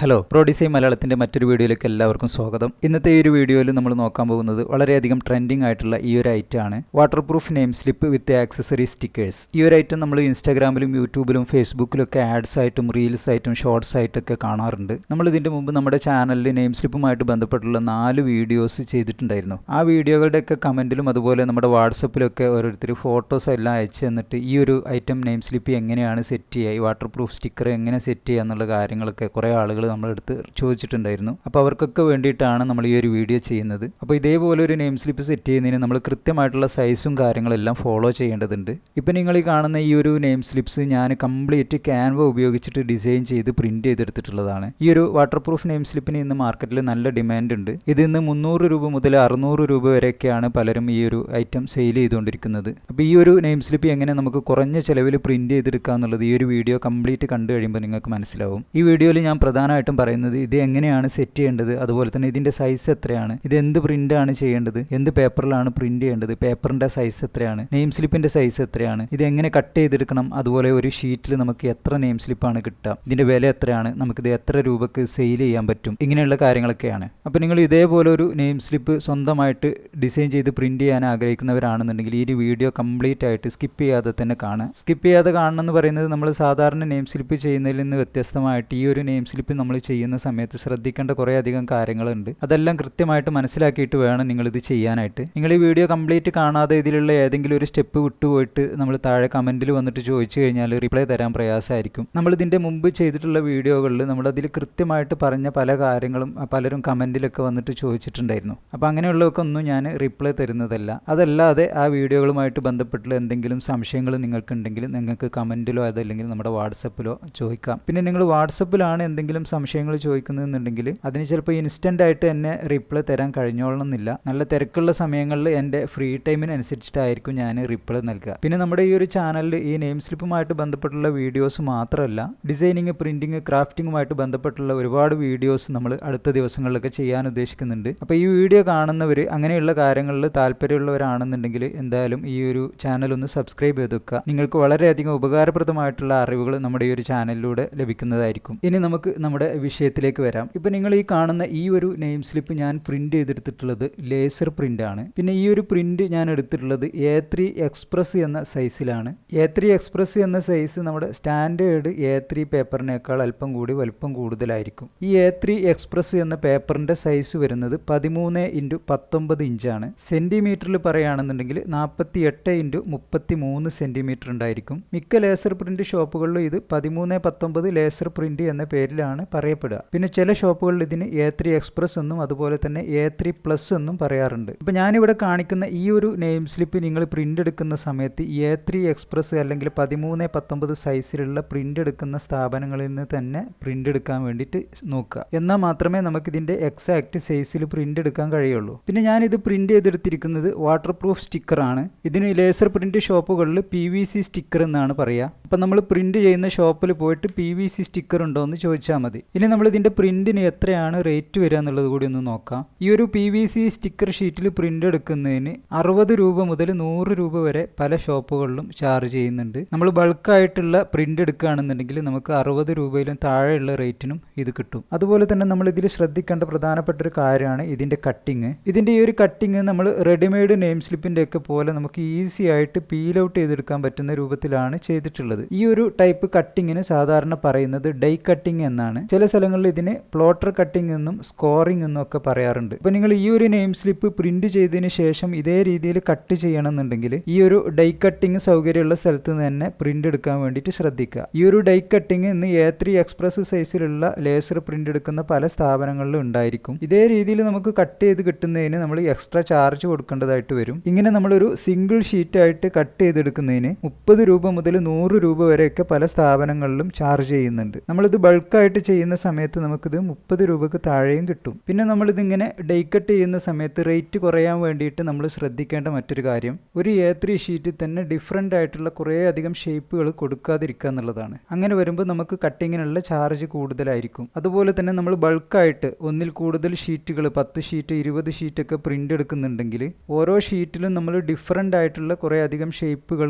Hello, pro design മലയാളത്തിൻ്റെ മറ്റൊരു വീഡിയോയിലേക്ക് എല്ലാവർക്കും സ്വാഗതം. ഇന്നത്തെ ഈ ഒരു വീഡിയോയിൽ നമ്മൾ നോക്കാൻ പോകുന്നത് വളരെയധികം ട്രെൻഡിങ് ആയിട്ടുള്ള ഈ ഒരു ഐറ്റമാണ് വാട്ടർ പ്രൂഫ് നെയിം സ്ലിപ്പ് വിത്ത് ആക്സസറി സ്റ്റിക്കേഴ്സ്. ഈ ഒരു ഐറ്റം നമ്മൾ ഇൻസ്റ്റാഗ്രാമിലും യൂട്യൂബിലും ഫേസ്ബുക്കിലൊക്കെ ആഡ്സ് ആയിട്ടും റീൽസ് ആയിട്ടും ഷോർട്സ് ആയിട്ടൊക്കെ കാണാറുണ്ട്. നമ്മൾ ഇതിൻ്റെ മുമ്പ് നമ്മുടെ ചാനലിൽ നെയിം സ്ലിപ്പുമായിട്ട് ബന്ധപ്പെട്ടുള്ള 4 വീഡിയോസ് ചെയ്തിട്ടുണ്ടായിരുന്നു. ആ വീഡിയോകളുടെയൊക്കെ കമൻറ്റിലും അതുപോലെ നമ്മുടെ വാട്സപ്പിലൊക്കെ ഓരോരുത്തർ ഫോട്ടോസ് എല്ലാം അയച്ചു തന്നിട്ട് ഈ ഒരു ഐറ്റം നെയിം സ്ലിപ്പ് എങ്ങനെയാണ് സെറ്റ് ചെയ്യുക, ഈ വാട്ടർ പ്രൂഫ് സ്റ്റിക്കർ എങ്ങനെ സെറ്റ് ചെയ്യുക എന്നുള്ള കാര്യങ്ങളൊക്കെ കുറേ ആളുകൾ നമ്മളെടുത്ത് ചോദിച്ചിട്ടുണ്ടായിരുന്നു. അപ്പോൾ അവർക്കൊക്കെ വേണ്ടിയിട്ടാണ് നമ്മൾ ഈ ഒരു വീഡിയോ ചെയ്യുന്നത്. അപ്പോൾ ഇതേപോലെ ഒരു നെയിം സ്ലിപ്പ് സെറ്റ് ചെയ്യുന്നതിന് നമ്മൾ കൃത്യമായിട്ടുള്ള സൈസും കാര്യങ്ങളെല്ലാം ഫോളോ ചെയ്യേണ്ടതുണ്ട്. ഇപ്പോൾ നിങ്ങൾ ഈ കാണുന്ന ഈ ഒരു നെയിം സ്ലിപ്സ് ഞാൻ കംപ്ലീറ്റ് ക്യാൻവ ഉപയോഗിച്ചിട്ട് ഡിസൈൻ ചെയ്ത് പ്രിൻറ്റ് ചെയ്തെടുത്തിട്ടുള്ളതാണ്. ഈ ഒരു വാട്ടർ പ്രൂഫ് നെയിം സ്ലിപ്പിന് ഇന്ന് മാർക്കറ്റിൽ നല്ല ഡിമാൻഡ് ഉണ്ട്. ഇത് ഇന്ന് 300 രൂപ മുതൽ 600 രൂപ വരെയൊക്കെയാണ് പലരും ഈ ഒരു ഐറ്റം സെയിൽ ചെയ്തുകൊണ്ടിരിക്കുന്നത്. അപ്പോൾ ഈ ഒരു നെയിം സ്ലിപ്പ് എങ്ങനെ നമുക്ക് കുറഞ്ഞ ചിലവിൽ പ്രിൻറ്റ് ചെയ്തെടുക്കുക എന്നുള്ളത് ഈ ഒരു വീഡിയോ കംപ്ലീറ്റ് കണ്ടു കഴിയുമ്പോൾ നിങ്ങൾക്ക് മനസ്സിലാവും. ഈ വീഡിയോയിൽ ഞാൻ പ്രധാനമായിട്ടും പറയുന്നത് ഇത് എങ്ങനെയാണ് സെറ്റ് ചെയ്യേണ്ടത്, അതുപോലെ തന്നെ ഇതിൻ്റെ സൈസ് എത്രയാണ്, ഇത് എന്ത് പ്രിൻ്റാണ് ചെയ്യേണ്ടത്, എന്ത് പേപ്പറിലാണ് പ്രിൻറ്റ് ചെയ്യേണ്ടത്, പേപ്പറിൻ്റെ സൈസ് എത്രയാണ്, നെയിം സ്ലിപ്പിൻ്റെ സൈസ് എത്രയാണ്, ഇത് എങ്ങനെ കട്ട് ചെയ്തെടുക്കണം, അതുപോലെ ഒരു ഷീറ്റിൽ നമുക്ക് എത്ര നെയിം സ്ലിപ്പാണ് കിട്ടുക, ഇതിൻ്റെ വില എത്രയാണ്, നമുക്കിത് എത്ര രൂപയ്ക്ക് സെയിൽ ചെയ്യാൻ പറ്റും, ഇങ്ങനെയുള്ള കാര്യങ്ങളൊക്കെയാണ്. അപ്പോൾ നിങ്ങൾ ഇതേപോലെ ഒരു നെയിം സ്ലിപ്പ് സ്വന്തമായിട്ട് ഡിസൈൻ ചെയ്ത് പ്രിൻറ്റ് ചെയ്യാൻ ആഗ്രഹിക്കുന്നവരാണെന്നുണ്ടെങ്കിൽ ഈ ഒരു വീഡിയോ കംപ്ലീറ്റ് ആയിട്ട് സ്കിപ്പ് ചെയ്യാതെ തന്നെ കാണുക. സ്കിപ്പ് ചെയ്യാതെ കാണണം എന്ന് പറയുന്നത് നമ്മൾ സാധാരണ നെയിം സ്ലിപ്പ് ചെയ്യുന്നതിൽ നിന്ന് വ്യത്യസ്തമായിട്ട് ഈ ഒരു നെയിം സ്ലിപ്പ് നമ്മൾ ചെയ്യുന്ന സമയത്ത് ശ്രദ്ധിക്കേണ്ട കുറേ അധികം കാര്യങ്ങളുണ്ട്. അതെല്ലാം കൃത്യമായിട്ട് മനസ്സിലാക്കിയിട്ട് വേണം നിങ്ങളിത് ചെയ്യാനായിട്ട്. നിങ്ങൾ ഈ വീഡിയോ കംപ്ലീറ്റ് കാണാതെ ഇതിലുള്ള ഏതെങ്കിലും ഒരു സ്റ്റെപ്പ് വിട്ടുപോയിട്ട് നമ്മൾ താഴെ കമൻറ്റിൽ വന്നിട്ട് ചോദിച്ചു കഴിഞ്ഞാൽ റിപ്ലൈ തരാൻ പ്രയാസമായിരിക്കും. നമ്മളിതിൻ്റെ മുമ്പ് ചെയ്തിട്ടുള്ള വീഡിയോകളിൽ നമ്മളതിൽ കൃത്യമായിട്ട് പറഞ്ഞ പല കാര്യങ്ങളും പലരും കമൻറ്റിലൊക്കെ വന്നിട്ട് ചോദിച്ചിട്ടുണ്ടായിരുന്നു. അപ്പോൾ അങ്ങനെയുള്ളതൊക്കെ ഒന്നും ഞാൻ റിപ്ലൈ തരുന്നതല്ല. അതല്ലാതെ ആ വീഡിയോകളുമായിട്ട് ബന്ധപ്പെട്ടുള്ള എന്തെങ്കിലും സംശയങ്ങൾ നിങ്ങൾക്കുണ്ടെങ്കിൽ നിങ്ങൾക്ക് കമൻറ്റിലോ അതല്ലെങ്കിൽ നമ്മുടെ വാട്സപ്പിലോ ചോദിക്കാം. പിന്നെ നിങ്ങൾ വാട്സപ്പിലാണ് എന്തെങ്കിലും സംശയങ്ങൾ ചോദിക്കുന്നതെന്നുണ്ടെങ്കിൽ അതിന് ചിലപ്പോൾ ഇൻസ്റ്റൻ്റ് ആയിട്ട് തന്നെ റിപ്ലൈ തരാൻ കഴിഞ്ഞോളണമെന്നില്ല. നല്ല തിരക്കുള്ള സമയങ്ങളിൽ എൻ്റെ ഫ്രീ ടൈമിനനുസരിച്ചിട്ടായിരിക്കും ഞാൻ റിപ്ലൈ നൽകുക. പിന്നെ നമ്മുടെ ഈ ഒരു ചാനലിൽ ഈ നെയിം സ്ലിപ്പുമായിട്ട് ബന്ധപ്പെട്ടുള്ള വീഡിയോസ് മാത്രമല്ല, ഡിസൈനിങ്, പ്രിൻറ്റിങ്, ക്രാഫ്റ്റിങ്ങുമായിട്ട് ബന്ധപ്പെട്ടുള്ള ഒരുപാട് വീഡിയോസ് നമ്മൾ അടുത്ത ദിവസങ്ങളിലൊക്കെ ചെയ്യാൻ ഉദ്ദേശിക്കുന്നുണ്ട്. അപ്പോൾ ഈ വീഡിയോ കാണുന്നവർ അങ്ങനെയുള്ള കാര്യങ്ങളിൽ താല്പര്യമുള്ളവരാണെന്നുണ്ടെങ്കിൽ എന്തായാലും ഈ ഒരു ചാനൽ ഒന്ന് സബ്സ്ക്രൈബ് ചെയ്ത് വെക്കുക. നിങ്ങൾക്ക് വളരെയധികം ഉപകാരപ്രദമായിട്ടുള്ള അറിവുകൾ നമ്മുടെ ഈ ഒരു ചാനലിലൂടെ ലഭിക്കുന്നതായിരിക്കും. ഇനി നമുക്ക് നമ്മുടെ വിഷയത്തിലേക്ക് വരാം. ഇപ്പം നിങ്ങൾ ഈ കാണുന്ന ഈ ഒരു നെയിം സ്ലിപ്പ് ഞാൻ പ്രിന്റ് ചെയ്തെടുത്തിട്ടുള്ളത് ലേസർ പ്രിന്റ് ആണ്. പിന്നെ ഈ ഒരു പ്രിന്റ് ഞാൻ എടുത്തിട്ടുള്ളത് A3 എക്സ്പ്രസ് എന്ന സൈസിലാണ്. A3 എക്സ്പ്രസ് എന്ന സൈസ് നമ്മുടെ സ്റ്റാൻഡേർഡ് A3 പേപ്പറിനേക്കാൾ അല്പം കൂടി വലുപ്പം കൂടുതലായിരിക്കും. ഈ A3 എക്സ്പ്രസ് എന്ന പേപ്പറിന്റെ സൈസ് വരുന്നത് 13x19 ഇഞ്ചാണ്. സെന്റിമീറ്ററിൽ പറയുകയാണെന്നുണ്ടെങ്കിൽ 48x33 സെന്റിമീറ്റർ ഉണ്ടായിരിക്കും. മിക്ക ലേസർ പ്രിന്റ് ഷോപ്പുകളിലും ഇത് 13x19 ലേസർ പ്രിന്റ് എന്ന പേരിലാണ് പറയപ്പെടുക. പിന്നെ ചില ഷോപ്പുകളിൽ ഇതിന് A3 എക്സ്പ്രസ് എന്നും അതുപോലെ തന്നെ A3 പ്ലസ് എന്നും പറയാറുണ്ട്. ഇപ്പോൾ ഞാനിവിടെ കാണിക്കുന്ന ഈ ഒരു നെയിം സ്ലിപ്പ് നിങ്ങൾ പ്രിന്റ് എടുക്കുന്ന സമയത്ത് A3 എക്സ്പ്രസ് അല്ലെങ്കിൽ 13x19 സൈസിലുള്ള പ്രിന്റ് എടുക്കുന്ന സ്ഥാപനങ്ങളിൽ നിന്ന് തന്നെ പ്രിന്റ് എടുക്കാൻ വേണ്ടിയിട്ട് നോക്കുക. എന്നാൽ മാത്രമേ നമുക്കിതിൻ്റെ എക്സാക്ട് സൈസിൽ പ്രിന്റ് എടുക്കാൻ കഴിയുള്ളൂ. പിന്നെ ഞാനിത് പ്രിന്റ് ചെയ്തെടുത്തിരിക്കുന്നത് വാട്ടർ പ്രൂഫ് സ്റ്റിക്കറാണ്. ഇതിന് ലേസർ പ്രിന്റ് ഷോപ്പുകളിൽ PVC സ്റ്റിക്കർ എന്നാണ് പറയുക. അപ്പം നമ്മൾ പ്രിന്റ് ചെയ്യുന്ന ഷോപ്പിൽ പോയിട്ട് PVC സ്റ്റിക്കർ ഉണ്ടോ എന്ന് ചോദിച്ചാൽ മതി. ഇനി നമ്മൾ ഇതിൻ്റെ പ്രിന്റിന് എത്രയാണ് റേറ്റ് വരിക എന്നുള്ളത് കൂടി ഒന്ന് നോക്കാം. ഈ ഒരു PVC സ്റ്റിക്കർ ഷീറ്റിൽ പ്രിന്റ് എടുക്കുന്നതിന് 60 രൂപ മുതൽ 100 രൂപ വരെ പല ഷോപ്പുകളിലും ചാർജ് ചെയ്യുന്നുണ്ട്. നമ്മൾ ബൾക്കായിട്ടുള്ള പ്രിന്റ് എടുക്കുകയാണെന്നുണ്ടെങ്കിൽ നമുക്ക് 60 രൂപയിലും താഴെയുള്ള റേറ്റിനും ഇത് കിട്ടും. അതുപോലെ തന്നെ നമ്മൾ ഇതിൽ ശ്രദ്ധിക്കേണ്ട പ്രധാനപ്പെട്ട ഒരു കാര്യമാണ് ഇതിൻ്റെ കട്ടിങ്. ഇതിൻ്റെ ഈ ഒരു കട്ടിങ് നമ്മൾ റെഡിമെയ്ഡ് നെയിം സ്ലിപ്പിൻ്റെ ഒക്കെ പോലെ നമുക്ക് ഈസി ആയിട്ട് പീൽ ഔട്ട് ചെയ്തെടുക്കാൻ പറ്റുന്ന രൂപത്തിലാണ് ചെയ്തിട്ടുള്ളത്. ഈ ഒരു ടൈപ്പ് കട്ടിങ്ങിന് സാധാരണ പറയുന്നത് ഡൈ കട്ടിങ് എന്നാണ്. ചില സ്ഥലങ്ങളിൽ ഇതിന് പ്ലോട്ടർ കട്ടിംഗ് എന്നും സ്കോറിംഗ് എന്നും ഒക്കെ പറയാറുണ്ട്. അപ്പോൾ നിങ്ങൾ ഈ ഒരു നെയിം സ്ലിപ്പ് പ്രിന്റ് ചെയ്തതിന് ശേഷം ഇതേ രീതിയിൽ കട്ട് ചെയ്യണമെന്നുണ്ടെങ്കിൽ ഈ ഒരു ഡൈ കട്ടിങ് സൗകര്യമുള്ള സ്ഥലത്ത് നിന്ന് തന്നെ പ്രിന്റ് എടുക്കാൻ വേണ്ടിയിട്ട് ശ്രദ്ധിക്കുക. ഈ ഒരു ഡൈ കട്ടിങ് ഇന്ന് A3 എക്സ്പ്രസ് സൈസിലുള്ള ലേസർ പ്രിന്റ് എടുക്കുന്ന പല സ്ഥാപനങ്ങളിലും ഉണ്ടായിരിക്കും. ഇതേ രീതിയിൽ നമുക്ക് കട്ട് ചെയ്ത് കിട്ടുന്നതിന് നമ്മൾ എക്സ്ട്രാ ചാർജ് കൊടുക്കേണ്ടതായിട്ട് വരും. ഇങ്ങനെ നമ്മളൊരു സിംഗിൾ ഷീറ്റ് ആയിട്ട് കട്ട് ചെയ്തെടുക്കുന്നതിന് 30 രൂപ മുതൽ 100 രൂപ വരെയൊക്കെ പല സ്ഥാപനങ്ങളിലും ചാർജ് ചെയ്യുന്നുണ്ട്. നമ്മളിത് ബൾക്കായിട്ട് ചെയ്യുന്ന സമയത്ത് നമുക്കിത് 30 രൂപക്ക് താഴെയും കിട്ടും. പിന്നെ നമ്മളിതിങ്ങനെ ഡൈ കട്ട് ചെയ്യുന്ന സമയത്ത് റേറ്റ് കുറയാൻ വേണ്ടിയിട്ട് നമ്മൾ ശ്രദ്ധിക്കേണ്ട മറ്റൊരു കാര്യം, ഒരു A3 ഷീറ്റിൽ തന്നെ ഡിഫറൻ്റ് ആയിട്ടുള്ള കുറേ അധികം ഷേപ്പുകൾ കൊടുക്കാതിരിക്കുക എന്നുള്ളതാണ്. അങ്ങനെ വരുമ്പോൾ നമുക്ക് കട്ടിങ്ങിനുള്ള ചാർജ് കൂടുതലായിരിക്കും. അതുപോലെ തന്നെ നമ്മൾ ബൾക്കായിട്ട് ഒന്നിൽ കൂടുതൽ ഷീറ്റുകൾ 10 ഷീറ്റ് 20 ഷീറ്റൊക്കെ പ്രിന്റ് എടുക്കുന്നുണ്ടെങ്കിൽ ഓരോ ഷീറ്റിലും നമ്മൾ ഡിഫറൻ്റ് ആയിട്ടുള്ള കുറേ അധികം ഷേപ്പുകൾ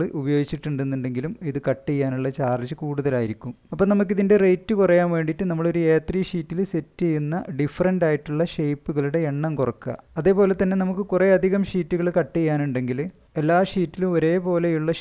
ഉപയോഗിച്ചിട്ടുണ്ടെന്നുണ്ടെങ്കിലും ഇത് കട്ട് ചെയ്യാനുള്ള ചാർജ് കൂടുതലായിരിക്കും. അപ്പോൾ നമുക്കിതിൻ്റെ റേറ്റ് കുറയാൻ വേണ്ടിയിട്ട് നമ്മൾ നമ്മളൊരു A3 ഷീറ്റിൽ സെറ്റ് ചെയ്യുന്ന ഡിഫറൻ്റ് ആയിട്ടുള്ള ഷേപ്പുകളുടെ എണ്ണം കുറക്കുക. അതേപോലെ തന്നെ നമുക്ക് കുറേ അധികം ഷീറ്റുകൾ കട്ട് ചെയ്യാനുണ്ടെങ്കിൽ എല്ലാ ഷീറ്റിലും ഒരേപോലെയുള്ള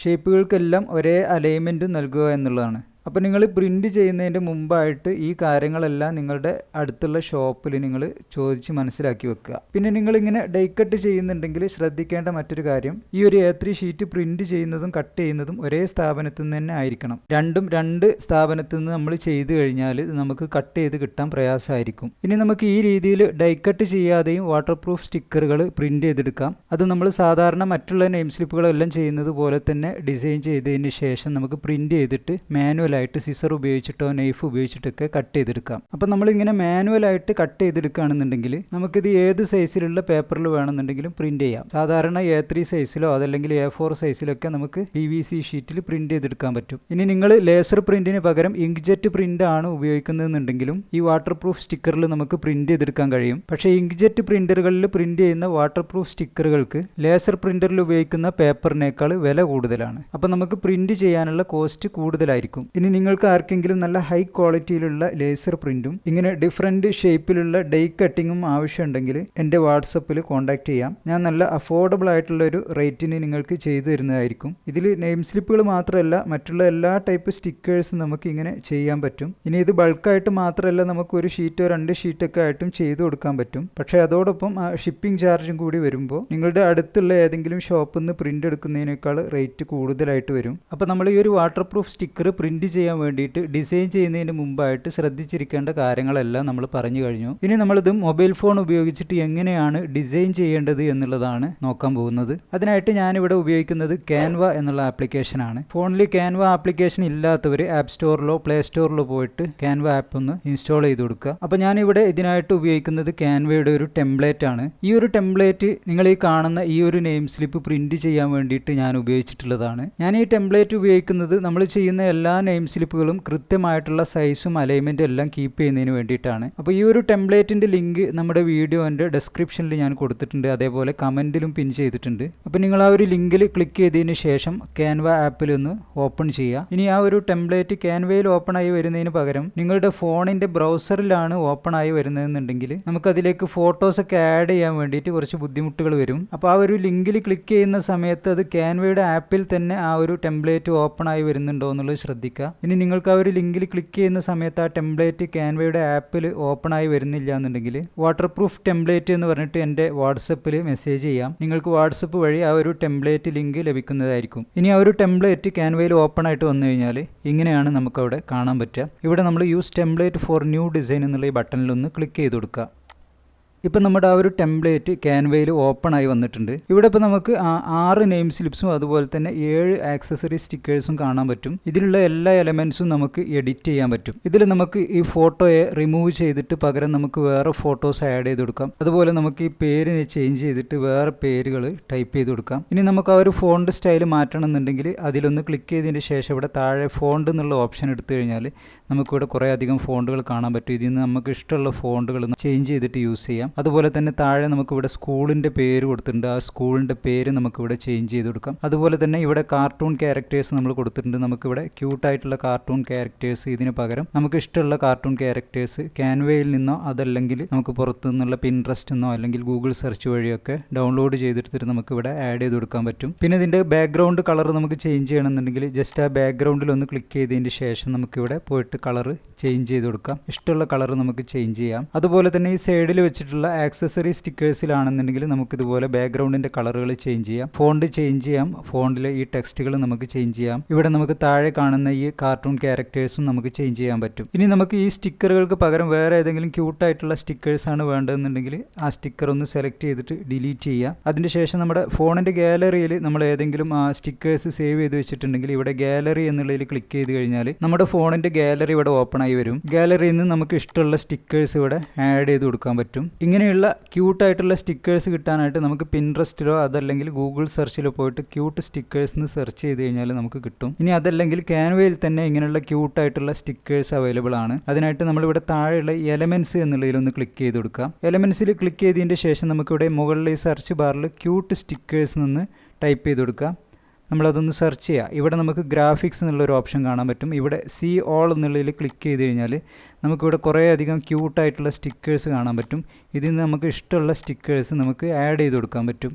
ഷേപ്പുകൾക്കെല്ലാം ഒരേ അലൈൻമെൻറ്റും നൽകുക എന്നുള്ളതാണ്. അപ്പോൾ നിങ്ങൾ പ്രിൻറ്റ് ചെയ്യുന്നതിൻ്റെ മുമ്പായിട്ട് ഈ കാര്യങ്ങളെല്ലാം നിങ്ങളുടെ അടുത്തുള്ള ഷോപ്പിൽ നിങ്ങൾ ചോദിച്ച് മനസ്സിലാക്കി വെക്കുക. പിന്നെ നിങ്ങളിങ്ങനെ ഡൈ കട്ട് ചെയ്യുന്നുണ്ടെങ്കിൽ ശ്രദ്ധിക്കേണ്ട മറ്റൊരു കാര്യം, ഈ ഒരു A3 ഷീറ്റ് പ്രിൻറ്റ് ചെയ്യുന്നതും കട്ട് ചെയ്യുന്നതും ഒരേ സ്ഥാപനത്തിൽ നിന്ന് തന്നെ ആയിരിക്കണം. രണ്ടും രണ്ട് സ്ഥാപനത്തിൽ നിന്ന് നമ്മൾ ചെയ്ത് കഴിഞ്ഞാൽ നമുക്ക് കട്ട് ചെയ്ത് കിട്ടാൻ പ്രയാസമായിരിക്കും. ഇനി നമുക്ക് ഈ രീതിയിൽ ഡൈ കട്ട് ചെയ്യാതെയും വാട്ടർ പ്രൂഫ് സ്റ്റിക്കറുകൾ പ്രിൻറ്റ് ചെയ്തെടുക്കാം. അത് നമ്മൾ സാധാരണ മറ്റുള്ള നെയിം സ്ലിപ്പുകളെല്ലാം ചെയ്യുന്നത് പോലെ തന്നെ ഡിസൈൻ ചെയ്തതിന് ശേഷം നമുക്ക് പ്രിൻറ്റ് ചെയ്തിട്ട് മാനുവലായിട്ട് സിസർ ഉപയോഗിച്ചിട്ടോ നൈഫ് ഉപയോഗിച്ചിട്ടൊക്കെ കട്ട് ചെയ്തെടുക്കാം. അപ്പോൾ നമ്മളിങ്ങനെ മാനുവലായിട്ട് കട്ട് ചെയ്തെടുക്കുകയാണെന്നുണ്ടെങ്കിൽ നമുക്കിത് ഏത് സൈസിലുള്ള പേപ്പറിൽ വേണമെന്നുണ്ടെങ്കിലും പ്രിൻറ്റ് ചെയ്യാം. സാധാരണ A3 സൈസിലോ അതല്ലെങ്കിൽ A4 സൈസിലൊക്കെ നമുക്ക് PVC ഷീറ്റിൽ പ്രിൻറ്റ് ചെയ്തെടുക്കാൻ പറ്റും. ഇനി നിങ്ങൾ ലേസർ പ്രിൻറ്റിന് പകരം ഇങ്ക്ജെറ്റ് പ്രിൻ്റ് ആണ് ഉപയോഗിക്കുന്നതെന്നുണ്ടെങ്കിലും ഈ വാട്ടർ പ്രൂഫ് സ്റ്റിക്കറിൽ നമുക്ക് പ്രിൻറ്റ് ചെയ്തെടുക്കാൻ കഴിയും. പക്ഷേ ഇങ്ക്ജെറ്റ് പ്രിൻ്ററുകളിൽ പ്രിൻറ്റ് ചെയ്യുന്ന വാട്ടർ പ്രൂഫ് സ്റ്റിക്കറുകൾക്ക് ലേസർ പ്രിൻ്ററിൽ ഉപയോഗിക്കുന്ന പേപ്പറിനേക്കാൾ വില കൂടുതലാണ്. അപ്പോൾ നമുക്ക് പ്രിൻറ്റ് ചെയ്യാനുള്ള കോസ്റ്റ് കൂടുതലായിരിക്കും. ഇനി നിങ്ങൾക്ക് ആർക്കെങ്കിലും നല്ല ഹൈ ക്വാളിറ്റിയിലുള്ള ലേസർ പ്രിൻറ്റും ഇങ്ങനെ ഡിഫറെൻറ്റ് ഷേപ്പിലുള്ള ഡൈ കട്ടിങ്ങും ആവശ്യമുണ്ടെങ്കിൽ എൻ്റെ വാട്സപ്പിൽ കോൺടാക്റ്റ് ചെയ്യാം. ഞാൻ നല്ല അഫോർഡബിൾ ആയിട്ടുള്ള ഒരു റേറ്റിന് നിങ്ങൾക്ക് ചെയ്തു തരുന്നതായിരിക്കും. ഇതിൽ നെയിം സ്ലിപ്പുകൾ മാത്രമല്ല മറ്റുള്ള എല്ലാ ടൈപ്പ് സ്റ്റിക്കേഴ്സും നമുക്ക് ഇങ്ങനെ ചെയ്യാൻ പറ്റും. ഇനി ഇത് ബൾക്കായിട്ട് മാത്രമല്ല, നമുക്ക് ഒരു ഷീറ്റോ 2 ഷീറ്റൊക്കെ ആയിട്ടും ചെയ്തു കൊടുക്കാൻ പറ്റും. പക്ഷേ അതോടൊപ്പം ഷിപ്പിംഗ് ചാർജും കൂടി വരുമ്പോൾ നിങ്ങളുടെ അടുത്തുള്ള ഏതെങ്കിലും ഷോപ്പിൽ നിന്ന് പ്രിൻ്റ് എടുക്കുന്നതിനേക്കാൾ റേറ്റ് കൂടുതലായിട്ട് വരും. അപ്പോൾ നമ്മൾ ഈ ഒരു വാട്ടർ പ്രൂഫ് സ്റ്റിക്കർ പ്രിൻറ്റ് ചെയ്യാൻ വേണ്ടിയിട്ട് ഡിസൈൻ ചെയ്യുന്നതിന് മുമ്പായിട്ട് ശ്രദ്ധിച്ചിരിക്കേണ്ട കാര്യങ്ങളെല്ലാം നമ്മൾ പറഞ്ഞു കഴിഞ്ഞു. ഇനി നമ്മളിത് മൊബൈൽ ഫോൺ ഉപയോഗിച്ചിട്ട് എങ്ങനെയാണ് ഡിസൈൻ ചെയ്യേണ്ടത് എന്നുള്ളതാണ് നോക്കാൻ പോകുന്നത്. അതിനായിട്ട് ഞാനിവിടെ ഉപയോഗിക്കുന്നത് ക്യാൻവ എന്നുള്ള ആപ്ലിക്കേഷനാണ്. ഫോണിൽ ക്യാൻവ ആപ്ലിക്കേഷൻ ഇല്ലാത്തവർ ആപ്പ് സ്റ്റോറിലോ പ്ലേ സ്റ്റോറിലോ പോയിട്ട് ക്യാൻവ ആപ്പ് ഒന്ന് ഇൻസ്റ്റാൾ ചെയ്ത് കൊടുക്കുക. അപ്പോൾ ഞാനിവിടെ ഇതിനായിട്ട് ഉപയോഗിക്കുന്നത് ക്യാൻവയുടെ ഒരു ടെംപ്ലേറ്റ് ആണ്. ഈ ഒരു ടെംപ്ലേറ്റ് നിങ്ങൾ ഈ കാണുന്ന ഈ ഒരു നെയിം സ്ലിപ്പ് പ്രിൻറ്റ് ചെയ്യാൻ വേണ്ടിയിട്ട് ഞാൻ ഉപയോഗിച്ചിട്ടുള്ളതാണ്. ഞാൻ ഈ ടെംപ്ലേറ്റ് ഉപയോഗിക്കുന്നത് നമ്മൾ ചെയ്യുന്ന എല്ലാ നെയിം സ്ലിപ്പുകളും കൃത്യമായിട്ടുള്ള സൈസും അലൈൻമെൻറ്റും എല്ലാം കീപ്പ് ചെയ്യുന്നതിന് വേണ്ടിയിട്ടാണ്. അപ്പോൾ ഈ ഒരു ടെംപ്ലേറ്റിൻ്റെ ലിങ്ക് നമ്മുടെ വീഡിയോൻ്റെ ഡിസ്ക്രിപ്ഷനിൽ ഞാൻ കൊടുത്തിട്ടുണ്ട്, അതേപോലെ കമൻറ്റിലും പിൻ ചെയ്തിട്ടുണ്ട്. അപ്പോൾ നിങ്ങൾ ആ ഒരു ലിങ്കിൽ ക്ലിക്ക് ചെയ്തതിന് ശേഷം ക്യാൻവ ആപ്പിൽ ഒന്ന് ഓപ്പൺ ചെയ്യുക. ഇനി ആ ഒരു ടെംപ്ലേറ്റ് ക്യാൻവയിൽ ഓപ്പൺ ആയി വരുന്നതിന് പകരം നിങ്ങളുടെ ഫോണിൻ്റെ ബ്രൗസറിലാണ് ഓപ്പൺ ആയി വരുന്നതെന്നുണ്ടെങ്കിൽ നമുക്കതിലേക്ക് ഫോട്ടോസൊക്കെ ആഡ് ചെയ്യാൻ വേണ്ടിയിട്ട് കുറച്ച് ബുദ്ധിമുട്ടുകൾ വരും. അപ്പോൾ ആ ഒരു ലിങ്കിൽ ക്ലിക്ക് ചെയ്യുന്ന സമയത്ത് അത് ക്യാൻവയുടെ ആപ്പിൽ തന്നെ ആ ഒരു ടെംപ്ലേറ്റ് ഓപ്പൺ ആയി വരുന്നുണ്ടോ എന്നുള്ളത് ശ്രദ്ധിക്കുക. ഇനി നിങ്ങൾക്ക് ആ ഒരു ലിങ്കിൽ ക്ലിക്ക് ചെയ്യുന്ന സമയത്ത് ആ ടെംപ്ലേറ്റ് ക്യാൻവയുടെ ആപ്പിൽ ഓപ്പൺ ആയി വരുന്നില്ല എന്നുണ്ടെങ്കിൽ വാട്ടർ പ്രൂഫ് ടെംപ്ലേറ്റ് എന്ന് പറഞ്ഞിട്ട് എൻ്റെ വാട്സപ്പിൽ മെസ്സേജ് ചെയ്യാം. നിങ്ങൾക്ക് വാട്സപ്പ് വഴി ആ ഒരു ടെംപ്ലേറ്റ് ലിങ്ക് ലഭിക്കുന്നതായിരിക്കും. ഇനി ആ ഒരു ടെംപ്ലേറ്റ് ക്യാൻവയിൽ ഓപ്പൺ ആയിട്ട് വന്നു കഴിഞ്ഞാൽ ഇങ്ങനെയാണ് നമുക്കവിടെ കാണാൻ പറ്റുക. ഇവിടെ നമ്മൾ use template for new design എന്നുള്ള ഈ ബട്ടണിലൊന്ന് ക്ലിക്ക് ചെയ്ത് കൊടുക്കുക. ഇപ്പം നമ്മുടെ ആ ഒരു ടെംപ്ലേറ്റ് ക്യാൻവയിൽ ഓപ്പൺ ആയി വന്നിട്ടുണ്ട്. ഇവിടെ ഇപ്പോൾ നമുക്ക് 6 നെയിം സ്ലിപ്സും അതുപോലെ തന്നെ 7 ആക്സസറി സ്റ്റിക്കേഴ്സും കാണാൻ പറ്റും. ഇതിലുള്ള എല്ലാ എലമെൻസും നമുക്ക് എഡിറ്റ് ചെയ്യാൻ പറ്റും. ഇതിൽ നമുക്ക് ഈ ഫോട്ടോയെ റിമൂവ് ചെയ്തിട്ട് പകരം നമുക്ക് വേറെ ഫോട്ടോസ് ആഡ് ചെയ്ത് കൊടുക്കാം. അതുപോലെ നമുക്ക് ഈ പേരിനെ ചേഞ്ച് ചെയ്തിട്ട് വേറെ പേരുകൾ ടൈപ്പ് ചെയ്ത് കൊടുക്കാം. ഇനി നമുക്ക് ആ ഒരു ഫോണ്ട് സ്റ്റൈൽ മാറ്റണം എന്നുണ്ടെങ്കിൽ അതിലൊന്ന് ക്ലിക്ക് ചെയ്തതിന് ശേഷം ഇവിടെ താഴെ ഫോണ്ട് എന്നുള്ള ഓപ്ഷൻ എടുത്തു കഴിഞ്ഞാൽ നമുക്കിവിടെ കുറേ അധികം ഫോണ്ടുകൾ കാണാൻ പറ്റും. ഇതിൽ നിന്ന് നമുക്ക് ഇഷ്ടമുള്ള ഫോണ്ടുകൾ ചേഞ്ച് ചെയ്തിട്ട് യൂസ് ചെയ്യാം. അതുപോലെ തന്നെ താഴെ നമുക്കിവിടെ സ്കൂളിൻ്റെ പേര് കൊടുത്തിട്ടുണ്ട്. ആ സ്കൂളിൻ്റെ പേര് നമുക്കിവിടെ ചേഞ്ച് ചെയ്ത് കൊടുക്കാം. അതുപോലെ തന്നെ ഇവിടെ കാർട്ടൂൺ ക്യാരക്ടേഴ്സ് നമ്മൾ കൊടുത്തിട്ടുണ്ട്. നമുക്കിവിടെ ക്യൂട്ടായിട്ടുള്ള കാർട്ടൂൺ ക്യാരക്ടേഴ്സ്, ഇതിന് പകരം നമുക്ക് ഇഷ്ടമുള്ള കാർട്ടൂൺ ക്യാരക്ടേഴ്സ് ക്യാൻവയിൽ നിന്നോ അതല്ലെങ്കിൽ നമുക്ക് പുറത്തു നിന്നുള്ള പിൻട്രസ്റ്റ് നിന്നോ അല്ലെങ്കിൽ ഗൂഗിൾ സെർച്ച് വഴിയൊക്കെ ഡൗൺലോഡ് ചെയ്തെടുത്തിട്ട് നമുക്കിവിടെ ആഡ് ചെയ്ത് കൊടുക്കാൻ പറ്റും. പിന്നെ ഇതിൻ്റെ ബാക്ക്ഗ്രൗണ്ട് കളർ നമുക്ക് ചേഞ്ച് ചെയ്യണമെന്നുണ്ടെങ്കിൽ ജസ്റ്റ് ആ ബാക്ക്ഗ്രൗണ്ടിൽ ഒന്ന് ക്ലിക്ക് ചെയ്തതിന് ശേഷം നമുക്കിവിടെ പോയിട്ട് കളർ ചേഞ്ച് ചെയ്ത് കൊടുക്കാം. ഇഷ്ടമുള്ള കളർ നമുക്ക് ചേഞ്ച് ചെയ്യാം. അതുപോലെ തന്നെ ഈ സൈഡിൽ വെച്ചിട്ടുള്ള ആക്സസറി സ്റ്റിക്കേഴ്സിലാണെന്നുണ്ടെങ്കിൽ നമുക്കിതുപോലെ ബാക്ക്ഗ്രൗണ്ടിൻ്റെ കളറുകൾ ചേഞ്ച് ചെയ്യാം, ഫോണ്ട് ചേഞ്ച് ചെയ്യാം, ഫോണ്ടിലെ ഈ ടെക്സ്റ്റുകൾ നമുക്ക് ചേഞ്ച് ചെയ്യാം. ഇവിടെ നമുക്ക് താഴെ കാണുന്ന ഈ കാർട്ടൂൺ ക്യാരക്ടേഴ്സും നമുക്ക് ചേഞ്ച് ചെയ്യാൻ പറ്റും. ഇനി നമുക്ക് ഈ സ്റ്റിക്കറുകൾക്ക് പകരം വേറെ ഏതെങ്കിലും ക്യൂട്ടായിട്ടുള്ള സ്റ്റിക്കേഴ്സാണ് വേണ്ടതെന്നുണ്ടെങ്കിൽ ആ സ്റ്റിക്കർ ഒന്ന് സെലക്ട് ചെയ്തിട്ട് ഡിലീറ്റ് ചെയ്യുക. അതിനുശേഷം നമ്മുടെ ഫോണിൻ്റെ ഗാലറിയിൽ നമ്മൾ ഏതെങ്കിലും ആ സ്റ്റിക്കേഴ്സ് സേവ് ചെയ്ത് വെച്ചിട്ടുണ്ടെങ്കിൽ ഇവിടെ ഗാലറി എന്നുള്ളതിൽ ക്ലിക്ക് ചെയ്ത് കഴിഞ്ഞാൽ നമ്മുടെ ഫോണിൻ്റെ ഗാലറി ഇവിടെ ഓപ്പൺ ആയി വരും. ഗാലറിയിൽ നിന്ന് നമുക്ക് ഇഷ്ടമുള്ള സ്റ്റിക്കേഴ്സ് ഇവിടെ ആഡ് ചെയ്ത് കൊടുക്കാൻ പറ്റും. ഇങ്ങനെയുള്ള ക്യൂട്ടായിട്ടുള്ള സ്റ്റിക്കേഴ്സ് കിട്ടാനായിട്ട് നമുക്ക് പിൻട്രസ്റ്റിലോ അതല്ലെങ്കിൽ ഗൂഗിൾ സെർച്ചിലോ പോയിട്ട് ക്യൂട്ട് സ്റ്റിക്കേഴ്സ് എന്ന് സെർച്ച് ചെയ്ത് കഴിഞ്ഞാൽ നമുക്ക് കിട്ടും. ഇനി അതല്ലെങ്കിൽ ക്യാൻവയിൽ തന്നെ ഇങ്ങനെയുള്ള ക്യൂട്ടായിട്ടുള്ള സ്റ്റിക്കേഴ്സ് അവൈലബിൾ ആണ്. അതിനായിട്ട് നമ്മളിവിടെ താഴെയുള്ള എലമെൻറ്റ്സ് എന്നുള്ളതിലൊന്ന് ക്ലിക്ക് ചെയ്ത് കൊടുക്കാം. എലമെൻറ്റ്സിൽ ക്ലിക്ക് ചെയ്തതിൻ്റെ ശേഷം നമുക്കിവിടെ മുകളിൽ സെർച്ച് ബാറിൽ ക്യൂട്ട് സ്റ്റിക്കേഴ്സ് നിന്ന് ടൈപ്പ് ചെയ്ത് കൊടുക്കാം. നമ്മളതൊന്ന് സെർച്ച് ചെയ്യുക. ഇവിടെ നമുക്ക് ഗ്രാഫിക്സ് എന്നുള്ളൊരു ഓപ്ഷൻ കാണാൻ പറ്റും. ഇവിടെ സീ ഓൾ എന്നുള്ളതിൽ ക്ലിക്ക് ചെയ്ത് കഴിഞ്ഞാൽ നമുക്കിവിടെ കുറേ അധികം ക്യൂട്ടായിട്ടുള്ള സ്റ്റിക്കേഴ്സ് കാണാൻ പറ്റും. ഇതിൽ നിന്ന് നമുക്ക് ഇഷ്ടമുള്ള സ്റ്റിക്കേഴ്സ് നമുക്ക് ആഡ് ചെയ്ത് കൊടുക്കാൻ പറ്റും.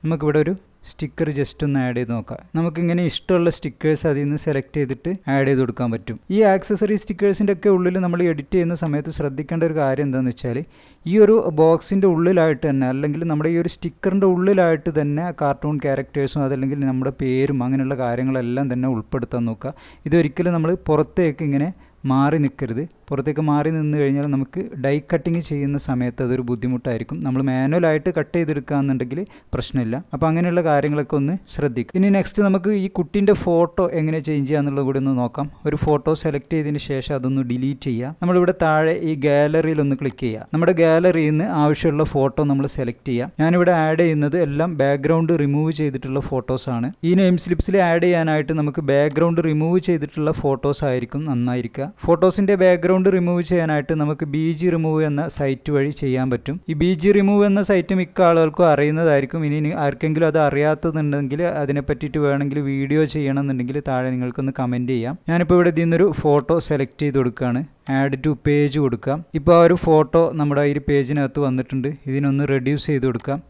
നമുക്കിവിടെ ഒരു സ്റ്റിക്കർ ജസ്റ്റ് ഒന്ന് ആഡ് ചെയ്ത് നോക്കാം. നമുക്കിങ്ങനെ ഇഷ്ടമുള്ള സ്റ്റിക്കേഴ്സ് അതിൽ നിന്ന് സെലക്ട് ചെയ്തിട്ട് ആഡ് ചെയ്ത് കൊടുക്കാൻ പറ്റും. ഈ ആക്സസറി സ്റ്റിക്കേഴ്സിൻ്റെ ഒക്കെ ഉള്ളിൽ നമ്മൾ എഡിറ്റ് ചെയ്യുന്ന സമയത്ത് ശ്രദ്ധിക്കേണ്ട ഒരു കാര്യം എന്താണെന്ന് വെച്ചാൽ ഈ ഒരു ബോക്സിൻ്റെ ഉള്ളിലായിട്ട് തന്നെ അല്ലെങ്കിൽ നമ്മുടെ ഈ ഒരു സ്റ്റിക്കറിൻ്റെ ഉള്ളിലായിട്ട് തന്നെ കാർട്ടൂൺ ക്യാരക്ടേഴ്സും അതല്ലെങ്കിൽ നമ്മുടെ പേരും അങ്ങനെയുള്ള കാര്യങ്ങളെല്ലാം തന്നെ ഉൾപ്പെടുത്താൻ നോക്കുക. ഇതൊരിക്കലും നമ്മൾ പുറത്തേക്ക് ഇങ്ങനെ മാറി നിൽക്കരുത്. പുറത്തേക്ക് മാറി നിന്ന് കഴിഞ്ഞാൽ നമുക്ക് ഡൈ കട്ടിങ് ചെയ്യുന്ന സമയത്ത് അതൊരു ബുദ്ധിമുട്ടായിരിക്കും. നമ്മൾ മാനുവലായിട്ട് കട്ട് ചെയ്തെടുക്കുകയെന്നുണ്ടെങ്കിൽ പ്രശ്നമില്ല. അപ്പോൾ അങ്ങനെയുള്ള കാര്യങ്ങളൊക്കെ ഒന്ന് ശ്രദ്ധിക്കുക. ഇനി നെക്സ്റ്റ് നമുക്ക് ഈ കുട്ടീൻ്റെ ഫോട്ടോ എങ്ങനെ ചേഞ്ച് ചെയ്യുക എന്നുള്ളത് കൂടി ഒന്ന് നോക്കാം. ഒരു ഫോട്ടോ സെലക്ട് ചെയ്തതിന് ശേഷം അതൊന്ന് ഡിലീറ്റ് ചെയ്യുക. നമ്മളിവിടെ താഴെ ഈ ഗാലറിയിൽ ഒന്ന് ക്ലിക്ക് ചെയ്യുക. നമ്മുടെ ഗാലറിയിൽ നിന്ന് ആവശ്യമുള്ള ഫോട്ടോ നമ്മൾ സെലക്ട് ചെയ്യുക. ഞാനിവിടെ ആഡ് ചെയ്യുന്നത് എല്ലാം ബാക്ക്ഗ്രൗണ്ട് റിമൂവ് ചെയ്തിട്ടുള്ള ഫോട്ടോസാണ്. ഈ നെയിം സ്ലിപ്സിൽ ആഡ് ചെയ്യാനായിട്ട് നമുക്ക് ബാക്ക്ഗ്രൗണ്ട് റിമൂവ് ചെയ്തിട്ടുള്ള ഫോട്ടോസ് ആയിരിക്കും നന്നായിരിക്കുക. ഫോട്ടോസിൻ്റെ ബാക്ക്ഗ്രൗണ്ട് റിമൂവ് ചെയ്യാനായിട്ട് നമുക്ക് BG റിമൂവ് എന്ന സൈറ്റ് വഴി ചെയ്യാൻ പറ്റും. ഈ BG റിമൂവ് എന്ന സൈറ്റ് മിക്ക ആളുകൾക്കും അറിയുന്നതായിരിക്കും. ഇനി ആർക്കെങ്കിലും അത് അറിയാത്തതുണ്ടെങ്കിൽ അതിനെ പറ്റിയിട്ട് വേണമെങ്കിൽ വീഡിയോ ചെയ്യണമെന്നുണ്ടെങ്കിൽ താഴെ നിങ്ങൾക്കൊന്ന് കമൻറ്റ് ചെയ്യാം. ഞാനിപ്പോൾ ഇവിടെ ഇതിൽ നിന്നൊരു ഫോട്ടോ സെലക്ട് ചെയ്ത് കൊടുക്കുകയാണ്. ആഡ് ടു പേജ് കൊടുക്കാം. ഇപ്പോൾ ആ ഒരു ഫോട്ടോ നമ്മുടെ ഈ പേജിനകത്ത് വന്നിട്ടുണ്ട്. ഇതിനൊന്ന് റെഡ്യൂസ് ചെയ്ത് കൊടുക്കാം.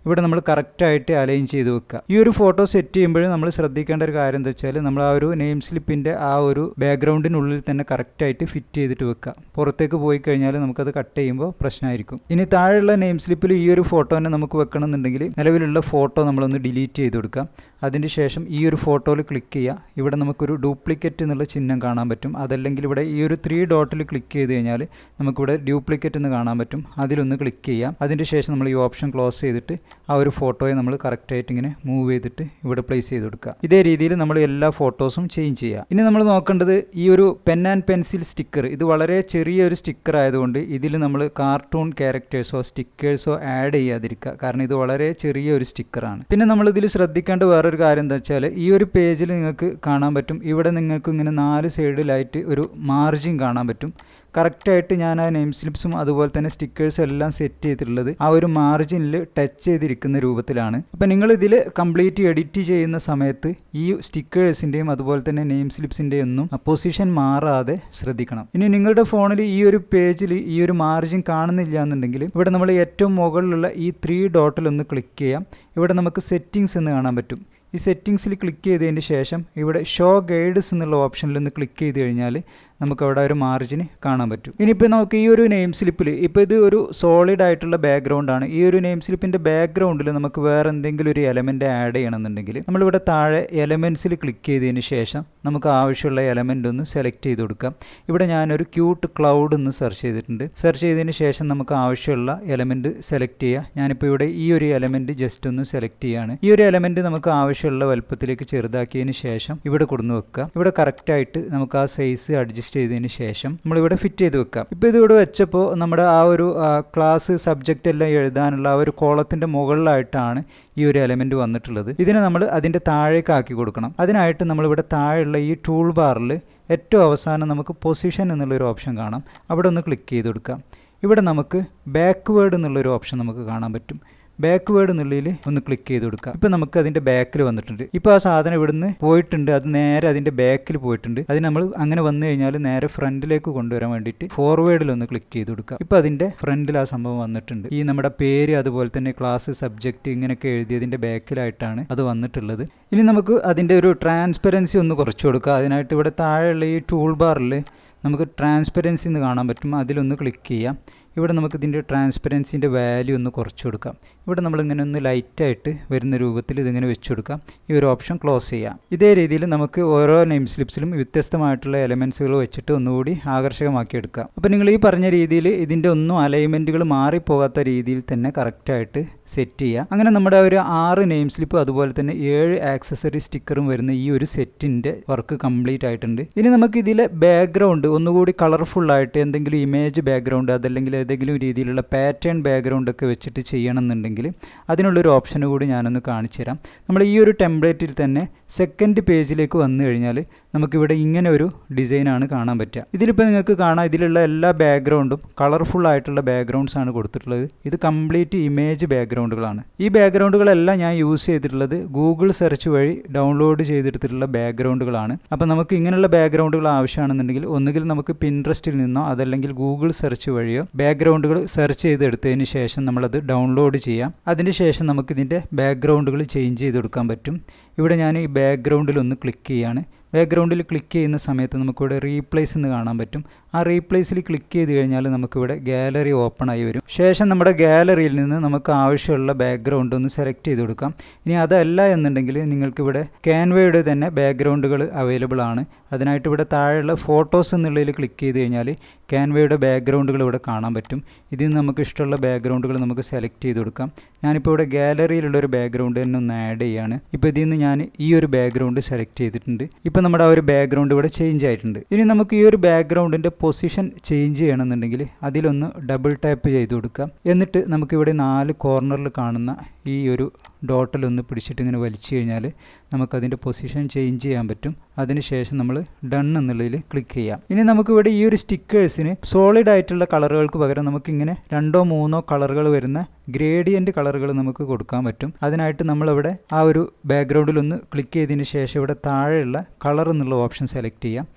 ഇവിടെ നമ്മൾ കറക്റ്റായിട്ട് അലൈൻ ചെയ്ത് വെക്കുക. ഈ ഒരു ഫോട്ടോ സെറ്റ് ചെയ്യുമ്പോൾ നമ്മൾ ശ്രദ്ധിക്കേണ്ട ഒരു കാര്യം എന്താ വെച്ചാൽ നമ്മൾ ആ ഒരു നെയിം സ്ലിപ്പിൻ്റെ ആ ഒരു ബാക്ക്ഗ്രൗണ്ടിനുള്ളിൽ തന്നെ കറക്റ്റായിട്ട് ഫിറ്റ് ചെയ്തിട്ട് വെക്കുക. പുറത്തേക്ക് പോയി കഴിഞ്ഞാൽ നമുക്കത് കട്ട് ചെയ്യുമ്പോൾ പ്രശ്നമായിരിക്കും. ഇനി താഴെയുള്ള നെയിം സ്ലിപ്പിൽ ഈ ഒരു ഫോട്ടോ തന്നെ നമുക്ക് വെക്കണമെന്നുണ്ടെങ്കിൽ നിലവിലുള്ള ഫോട്ടോ നമ്മളൊന്ന് ഡിലീറ്റ് ചെയ്ത് കൊടുക്കാം. അതിന് ശേഷം ഈ ഒരു ഫോട്ടോയിൽ ക്ലിക്ക് ചെയ്യുക. ഇവിടെ നമുക്കൊരു ഡ്യൂപ്ലിക്കേറ്റ് എന്നുള്ള ചിഹ്നം കാണാൻ പറ്റും. അതല്ലെങ്കിൽ ഇവിടെ ഈ ഒരു 3 ഡോട്ടിൽ ക്ലിക്ക് ചെയ്ത് കഴിഞ്ഞാൽ നമുക്കിവിടെ ഡ്യൂപ്ലിക്കേറ്റ് എന്ന് കാണാൻ പറ്റും. അതിലൊന്ന് ക്ലിക്ക് ചെയ്യാം. അതിന് ശേഷം നമ്മൾ ഈ ഓപ്ഷൻ ക്ലോസ് ചെയ്തിട്ട് ആ ഒരു ഫോട്ടോയെ നമ്മൾ കറക്റ്റായിട്ട് ഇങ്ങനെ മൂവ് ചെയ്തിട്ട് ഇവിടെ പ്ലേസ് ചെയ്ത് കൊടുക്കുക. ഇതേ രീതിയിൽ നമ്മൾ എല്ലാ ഫോട്ടോസും ചേഞ്ച് ചെയ്യുക. ഇനി നമ്മൾ നോക്കേണ്ടത് ഈ ഒരു പെൻ ആൻഡ് പെൻസിൽ സ്റ്റിക്കർ. ഇത് വളരെ ചെറിയൊരു സ്റ്റിക്കർ ആയതുകൊണ്ട് ഇതിൽ നമ്മൾ കാർട്ടൂൺ ക്യാരക്ടേഴ്സോ സ്റ്റിക്കേഴ്സോ ആഡ് ചെയ്യാതിരിക്കുക. കാരണം ഇത് വളരെ ചെറിയൊരു സ്റ്റിക്കറാണ്. പിന്നെ നമ്മളിതിൽ ശ്രദ്ധിക്കേണ്ട വേറൊരു കാര്യം എന്താ വെച്ചാൽ ഈ ഒരു പേജിൽ നിങ്ങൾക്ക് കാണാൻ പറ്റും. ഇവിടെ നിങ്ങൾക്ക് ഇങ്ങനെ 4 സൈഡിലായിട്ട് ഒരു മാർജിൻ കാണാൻ പറ്റും. കറക്റ്റായിട്ട് ഞാൻ ആ നെയിം സ്ലിപ്സും അതുപോലെ തന്നെ സ്റ്റിക്കേഴ്സും എല്ലാം സെറ്റ് ചെയ്തിട്ടുള്ളത് ആ ഒരു മാർജിനിൽ ടച്ച് ചെയ്തിരിക്കുന്ന രൂപത്തിലാണ്. അപ്പോൾ നിങ്ങളിതിൽ കംപ്ലീറ്റ് എഡിറ്റ് ചെയ്യുന്ന സമയത്ത് ഈ സ്റ്റിക്കേഴ്സിൻ്റെയും അതുപോലെ തന്നെ നെയിം സ്ലിപ്സിൻ്റെയും ഒന്നും പൊസിഷൻ മാറാതെ ശ്രദ്ധിക്കണം. ഇനി നിങ്ങളുടെ ഫോണിൽ ഈ ഒരു പേജിൽ ഈ ഒരു മാർജിൻ കാണുന്നില്ല എന്നുണ്ടെങ്കിൽ ഇവിടെ നമ്മൾ ഏറ്റവും മുകളിലുള്ള ഈ 3 ഡോട്ടിലൊന്ന് ക്ലിക്ക് ചെയ്യാം. ഇവിടെ നമുക്ക് സെറ്റിങ്സ് എന്ന് കാണാൻ പറ്റും. ഈ സെറ്റിങ്സിൽ ക്ലിക്ക് ചെയ്തതിന് ശേഷം ഇവിടെ ഷോ ഗൈഡ്സ് എന്നുള്ള ഓപ്ഷനിലൊന്ന് ക്ലിക്ക് ചെയ്ത് കഴിഞ്ഞാൽ നമുക്കവിടെ ഒരു മാർജിന് കാണാൻ പറ്റും. ഇനിയിപ്പോൾ നമുക്ക് ഈ ഒരു നെയിം സ്ലിപ്പിൽ ഇപ്പോൾ ഇത് ഒരു സോളിഡ് ആയിട്ടുള്ള ബാക്ക്ഗ്രൗണ്ടാണ്. ഈ ഒരു നെയിം സ്ലിപ്പിൻ്റെ ബാക്ക്ഗ്രൗണ്ടിൽ നമുക്ക് വേറെ എന്തെങ്കിലും ഒരു എലമെൻറ്റ് ആഡ് ചെയ്യണമെന്നുണ്ടെങ്കിൽ നമ്മളിവിടെ താഴെ എലമെൻറ്റ്സിൽ ക്ലിക്ക് ചെയ്തതിന് ശേഷം നമുക്ക് ആവശ്യമുള്ള എലമെൻ്റ് ഒന്ന് സെലക്ട് ചെയ്ത് കൊടുക്കാം. ഇവിടെ ഞാനൊരു ക്യൂട്ട് ക്ലൗഡ് എന്ന് സെർച്ച് ചെയ്തിട്ടുണ്ട്. സെർച്ച് ചെയ്തതിന് ശേഷം നമുക്ക് ആവശ്യമുള്ള എലമെൻറ്റ് സെലക്ട് ചെയ്യുക. ഞാനിപ്പോൾ ഇവിടെ ഈ ഒരു എലമെൻറ്റ് ജസ്റ്റ് ഒന്ന് സെലക്ട് ചെയ്യുകയാണ്. ഈ ഒരു എലമെൻറ്റ് നമുക്ക് ആവശ്യമുള്ള വലുപ്പത്തിലേക്ക് ചെറുതാക്കിയതിന് ശേഷം ഇവിടെ കൊടുന്ന് വെക്കുക. ഇവിടെ കറക്റ്റായിട്ട് നമുക്ക് ആ സൈസ് അഡ്ജസ്റ്റ് ചെയ്തതിന് ശേഷം നമ്മളിവിടെ ഫിറ്റ് ചെയ്ത് വെക്കാം. ഇപ്പോൾ ഇതിവിടെ വെച്ചപ്പോൾ നമ്മുടെ ആ ഒരു ക്ലാസ് സബ്ജക്റ്റ് എല്ലാം എഴുതാനുള്ള ആ ഒരു കോളത്തിൻ്റെ മുകളിലായിട്ടാണ് ഈ ഒരു എലമെൻറ്റ് വന്നിട്ടുള്ളത്. ഇതിനെ നമ്മൾ അതിൻ്റെ താഴേക്ക് ആക്കി കൊടുക്കണം. അതിനായിട്ട് നമ്മളിവിടെ താഴെയുള്ള ഈ ടൂൾ ബാറിൽ ഏറ്റവും അവസാനം നമുക്ക് പൊസിഷൻ എന്നുള്ളൊരു ഓപ്ഷൻ കാണാം. അവിടെ ഒന്ന് ക്ലിക്ക് ചെയ്ത് കൊടുക്കാം. ഇവിടെ നമുക്ക് ബാക്ക്വേർഡ് എന്നുള്ളൊരു ഓപ്ഷൻ നമുക്ക് കാണാൻ പറ്റും. ബാക്ക്വേർഡ് എന്നുള്ളതിൽ ഒന്ന് ക്ലിക്ക് ചെയ്ത് കൊടുക്കുക. ഇപ്പോൾ നമുക്ക് അതിൻ്റെ ബാക്കിൽ വന്നിട്ടുണ്ട്. ഇപ്പോൾ ആ സാധനം ഇവിടുന്ന് പോയിട്ടുണ്ട്. അത് നേരെ അതിൻ്റെ ബാക്കിൽ പോയിട്ടുണ്ട്. അത് നമ്മൾ അങ്ങനെ വന്നു കഴിഞ്ഞാൽ നേരെ ഫ്രണ്ടിലേക്ക് കൊണ്ടുവരാൻ വേണ്ടിയിട്ട് ഫോർവേഡിലൊന്ന് ക്ലിക്ക് ചെയ്ത് കൊടുക്കുക. ഇപ്പോൾ അതിൻ്റെ ഫ്രണ്ടിൽ ആ സംഭവം വന്നിട്ടുണ്ട്. ഈ നമ്മുടെ പേര് അതുപോലെ തന്നെ ക്ലാസ് സബ്ജക്റ്റ് ഇങ്ങനെയൊക്കെ എഴുതിയതിൻ്റെ ബാക്കിലായിട്ടാണ് അത് വന്നിട്ടുള്ളത്. ഇനി നമുക്ക് അതിൻ്റെ ഒരു ട്രാൻസ്പെറൻസി ഒന്ന് കുറച്ച് കൊടുക്കുക. അതിനായിട്ട് ഇവിടെ താഴെയുള്ള ഈ ടൂൾ ബാറിൽ നമുക്ക് ട്രാൻസ്പെറൻസി എന്ന് കാണാൻ പറ്റും. അതിലൊന്ന് ക്ലിക്ക് ചെയ്യാം. ഇവിടെ നമുക്ക് ഇതിൻ്റെ ട്രാൻസ്പെറൻസിൻ്റെ വാല്യൂ ഒന്ന് കുറച്ച് കൊടുക്കാം. ഇവിടെ നമ്മളിങ്ങനെ ഒന്ന് ലൈറ്റായിട്ട് വരുന്ന രൂപത്തിൽ ഇതിങ്ങനെ വെച്ച് കൊടുക്കാം. ഈ ഒരു ഓപ്ഷൻ ക്ലോസ് ചെയ്യാം. ഇതേ രീതിയിൽ നമുക്ക് ഓരോ നെയിം സ്ലിപ്സിലും വ്യത്യസ്തമായിട്ടുള്ള എലമെൻസുകൾ വെച്ചിട്ട് ഒന്നുകൂടി ആകർഷകമാക്കി എടുക്കാം. അപ്പോൾ നിങ്ങൾ ഈ പറഞ്ഞ രീതിയിൽ ഇതിൻ്റെ ഒന്നും അലൈൻമെൻറ്റുകൾ മാറിപ്പോകാത്ത രീതിയിൽ തന്നെ കറക്റ്റായിട്ട് സെറ്റ് ചെയ്യുക. അങ്ങനെ നമ്മുടെ ഒരു 6 നെയിം സ്ലിപ്പ് അതുപോലെ തന്നെ 7 ആക്സസറി സ്റ്റിക്കറും വരുന്ന ഈ ഒരു സെറ്റിൻ്റെ വർക്ക് കംപ്ലീറ്റ് ആയിട്ടുണ്ട്. ഇനി നമുക്ക് ഇതിലെ ബാക്ക്ഗ്രൗണ്ട് ഒന്നുകൂടി കളർഫുള്ളായിട്ട് എന്തെങ്കിലും ഇമേജ് ബാക്ക്ഗ്രൗണ്ട് അതല്ലെങ്കിൽ ഏതെങ്കിലും രീതിയിലുള്ള പാറ്റേൺ ബാക്ക്ഗ്രൗണ്ട് ഒക്കെ വെച്ചിട്ട് ചെയ്യണമെന്നുണ്ടെങ്കിൽ അതിനുള്ളൊരു ഓപ്ഷൻ കൂടി ഞാനൊന്ന് കാണിച്ചു തരാം. നമ്മൾ ഈ ഒരു ടെംപ്ലേറ്റിൽ തന്നെ സെക്കൻഡ് പേജിലേക്ക് വന്നു കഴിഞ്ഞാൽ നമുക്കിവിടെ ഇങ്ങനെ ഒരു ഡിസൈനാണ് കാണാൻ പറ്റുക. ഇതിലിപ്പോൾ നിങ്ങൾക്ക് കാണാം ഇതിലുള്ള എല്ലാ ബാക്ക്ഗ്രൗണ്ടും കളർഫുൾ ആയിട്ടുള്ള ബാക്ക്ഗ്രൗണ്ട്സ് ആണ് കൊടുത്തിട്ടുള്ളത്. ഇത് കംപ്ലീറ്റ് ഇമേജ് ബാക്ക്ഗ്രൗണ്ടുകളാണ്. ഈ ബാക്ക്ഗ്രൗണ്ടുകളെല്ലാം ഞാൻ യൂസ് ചെയ്തിട്ടുള്ളത് ഗൂഗിൾ സെർച്ച് വഴി ഡൗൺലോഡ് ചെയ്തെടുത്തിട്ടുള്ള ബാക്ക്ഗ്രൗണ്ടുകളാണ്. അപ്പോൾ നമുക്ക് ഇങ്ങനെയുള്ള ബാക്ക്ഗ്രൗണ്ടുകൾ ആവശ്യമാണെന്നുണ്ടെങ്കിൽ ഒന്നുകിൽ നമുക്ക് പിൻട്രസ്റ്റിൽ നിന്നോ അതല്ലെങ്കിൽ ഗൂഗിൾ സെർച്ച് വഴിയോ ബാക്ക്ഗ്രൗണ്ടുകൾ സെർച്ച് ചെയ്തെടുത്തതിന് ശേഷം നമ്മളത് ഡൗൺലോഡ് ചെയ്യാം. അതിനുശേഷം നമുക്കിതിൻ്റെ ബാക്ക്ഗ്രൗണ്ടുകൾ ചേഞ്ച് ചെയ്ത് കൊടുക്കാൻ പറ്റും. ഇവിടെ ഞാൻ ഈ ബാക്ക്ഗ്രൗണ്ടിലൊന്ന് ക്ലിക്ക് ചെയ്യാണ്. ബാക്ക്ഗ്രൗണ്ടിൽ ക്ലിക്ക് ചെയ്യുന്ന സമയത്ത് നമുക്കിവിടെ റീപ്ലേസ് എന്ന് കാണാൻ പറ്റും. ആ റീപ്ലേസിൽ ക്ലിക്ക് ചെയ്ത് കഴിഞ്ഞാൽ നമുക്കിവിടെ ഗാലറി ഓപ്പൺ ആയി വരും. ശേഷം നമ്മുടെ ഗാലറിയിൽ നിന്ന് നമുക്ക് ആവശ്യമുള്ള ബാക്ക്ഗ്രൗണ്ട് ഒന്ന് സെലക്ട് ചെയ്ത് കൊടുക്കാം. ഇനി അതല്ല എന്നുണ്ടെങ്കിൽ നിങ്ങൾക്കിവിടെ ക്യാൻവയുടെ തന്നെ ബാക്ക്ഗ്രൗണ്ടുകൾ അവൈലബിൾ ആണ്. അതിനായിട്ട് ഇവിടെ താഴെയുള്ള ഫോട്ടോസ് എന്നുള്ളതിൽ ക്ലിക്ക് ചെയ്ത് കഴിഞ്ഞാൽ ക്യാൻവയുടെ ബാക്ക്ഗ്രൗണ്ടുകൾ ഇവിടെ കാണാൻ പറ്റും. ഇതിൽ നിന്ന് നമുക്ക് ഇഷ്ടമുള്ള ബാക്ക്ഗ്രൗണ്ടുകൾ നമുക്ക് സെലക്ട് ചെയ്ത് കൊടുക്കാം. ഞാനിപ്പോൾ ഇവിടെ ഗാലറിയിലുള്ളൊരു ബാക്ക്ഗ്രൗണ്ട് തന്നെ ഒന്ന് ആഡ് ചെയ്യാണ്. ഇപ്പോൾ ഇതിൽ നിന്ന് ഞാൻ ഈ ഒരു ബാക്ക്ഗ്രൗണ്ട് സെലക്ട് ചെയ്തിട്ടുണ്ട്. ഇപ്പോൾ നമ്മുടെ ആ ഒരു ബാക്ക്ഗ്രൗണ്ട് ഇവിടെ ചേഞ്ച് ആയിട്ടുണ്ട്. ഇനി നമുക്ക് ഈ ഒരു ബാക്ക്ഗ്രൗണ്ടിൻ്റെ പൊസിഷൻ ചേഞ്ച് ചെയ്യണമെന്നുണ്ടെങ്കിൽ അതിലൊന്ന് ഡബിൾ ടാപ്പ് ചെയ്ത് കൊടുക്കാം. എന്നിട്ട് നമുക്കിവിടെ 4 കോർണറിൽ കാണുന്ന ഈ ഒരു ഡോട്ടിലൊന്ന് പിടിച്ചിട്ട് ഇങ്ങനെ വലിച്ചു കഴിഞ്ഞാൽ നമുക്കതിൻ്റെ പൊസിഷൻ ചേഞ്ച് ചെയ്യാൻ പറ്റും. അതിനുശേഷം നമ്മൾ ഡൺ എന്നുള്ളതിൽ ക്ലിക്ക് ചെയ്യാം. ഇനി നമുക്കിവിടെ ഈ ഒരു സ്റ്റിക്കേഴ്സിന് സോളിഡ് ആയിട്ടുള്ള കളറുകൾക്ക് പകരം നമുക്കിങ്ങനെ 2 or 3 കളറുകൾ വരുന്ന ഗ്രേഡിയൻറ്റ് കളറുകൾ നമുക്ക് കൊടുക്കാൻ പറ്റും. അതിനായിട്ട് നമ്മളിവിടെ ആ ഒരു ബാക്ക്ഗ്രൗണ്ടിലൊന്ന് ക്ലിക്ക് ചെയ്തതിന് ശേഷം ഇവിടെ താഴെയുള്ള കളർ എന്നുള്ള ഓപ്ഷൻ സെലക്ട് ചെയ്യാം.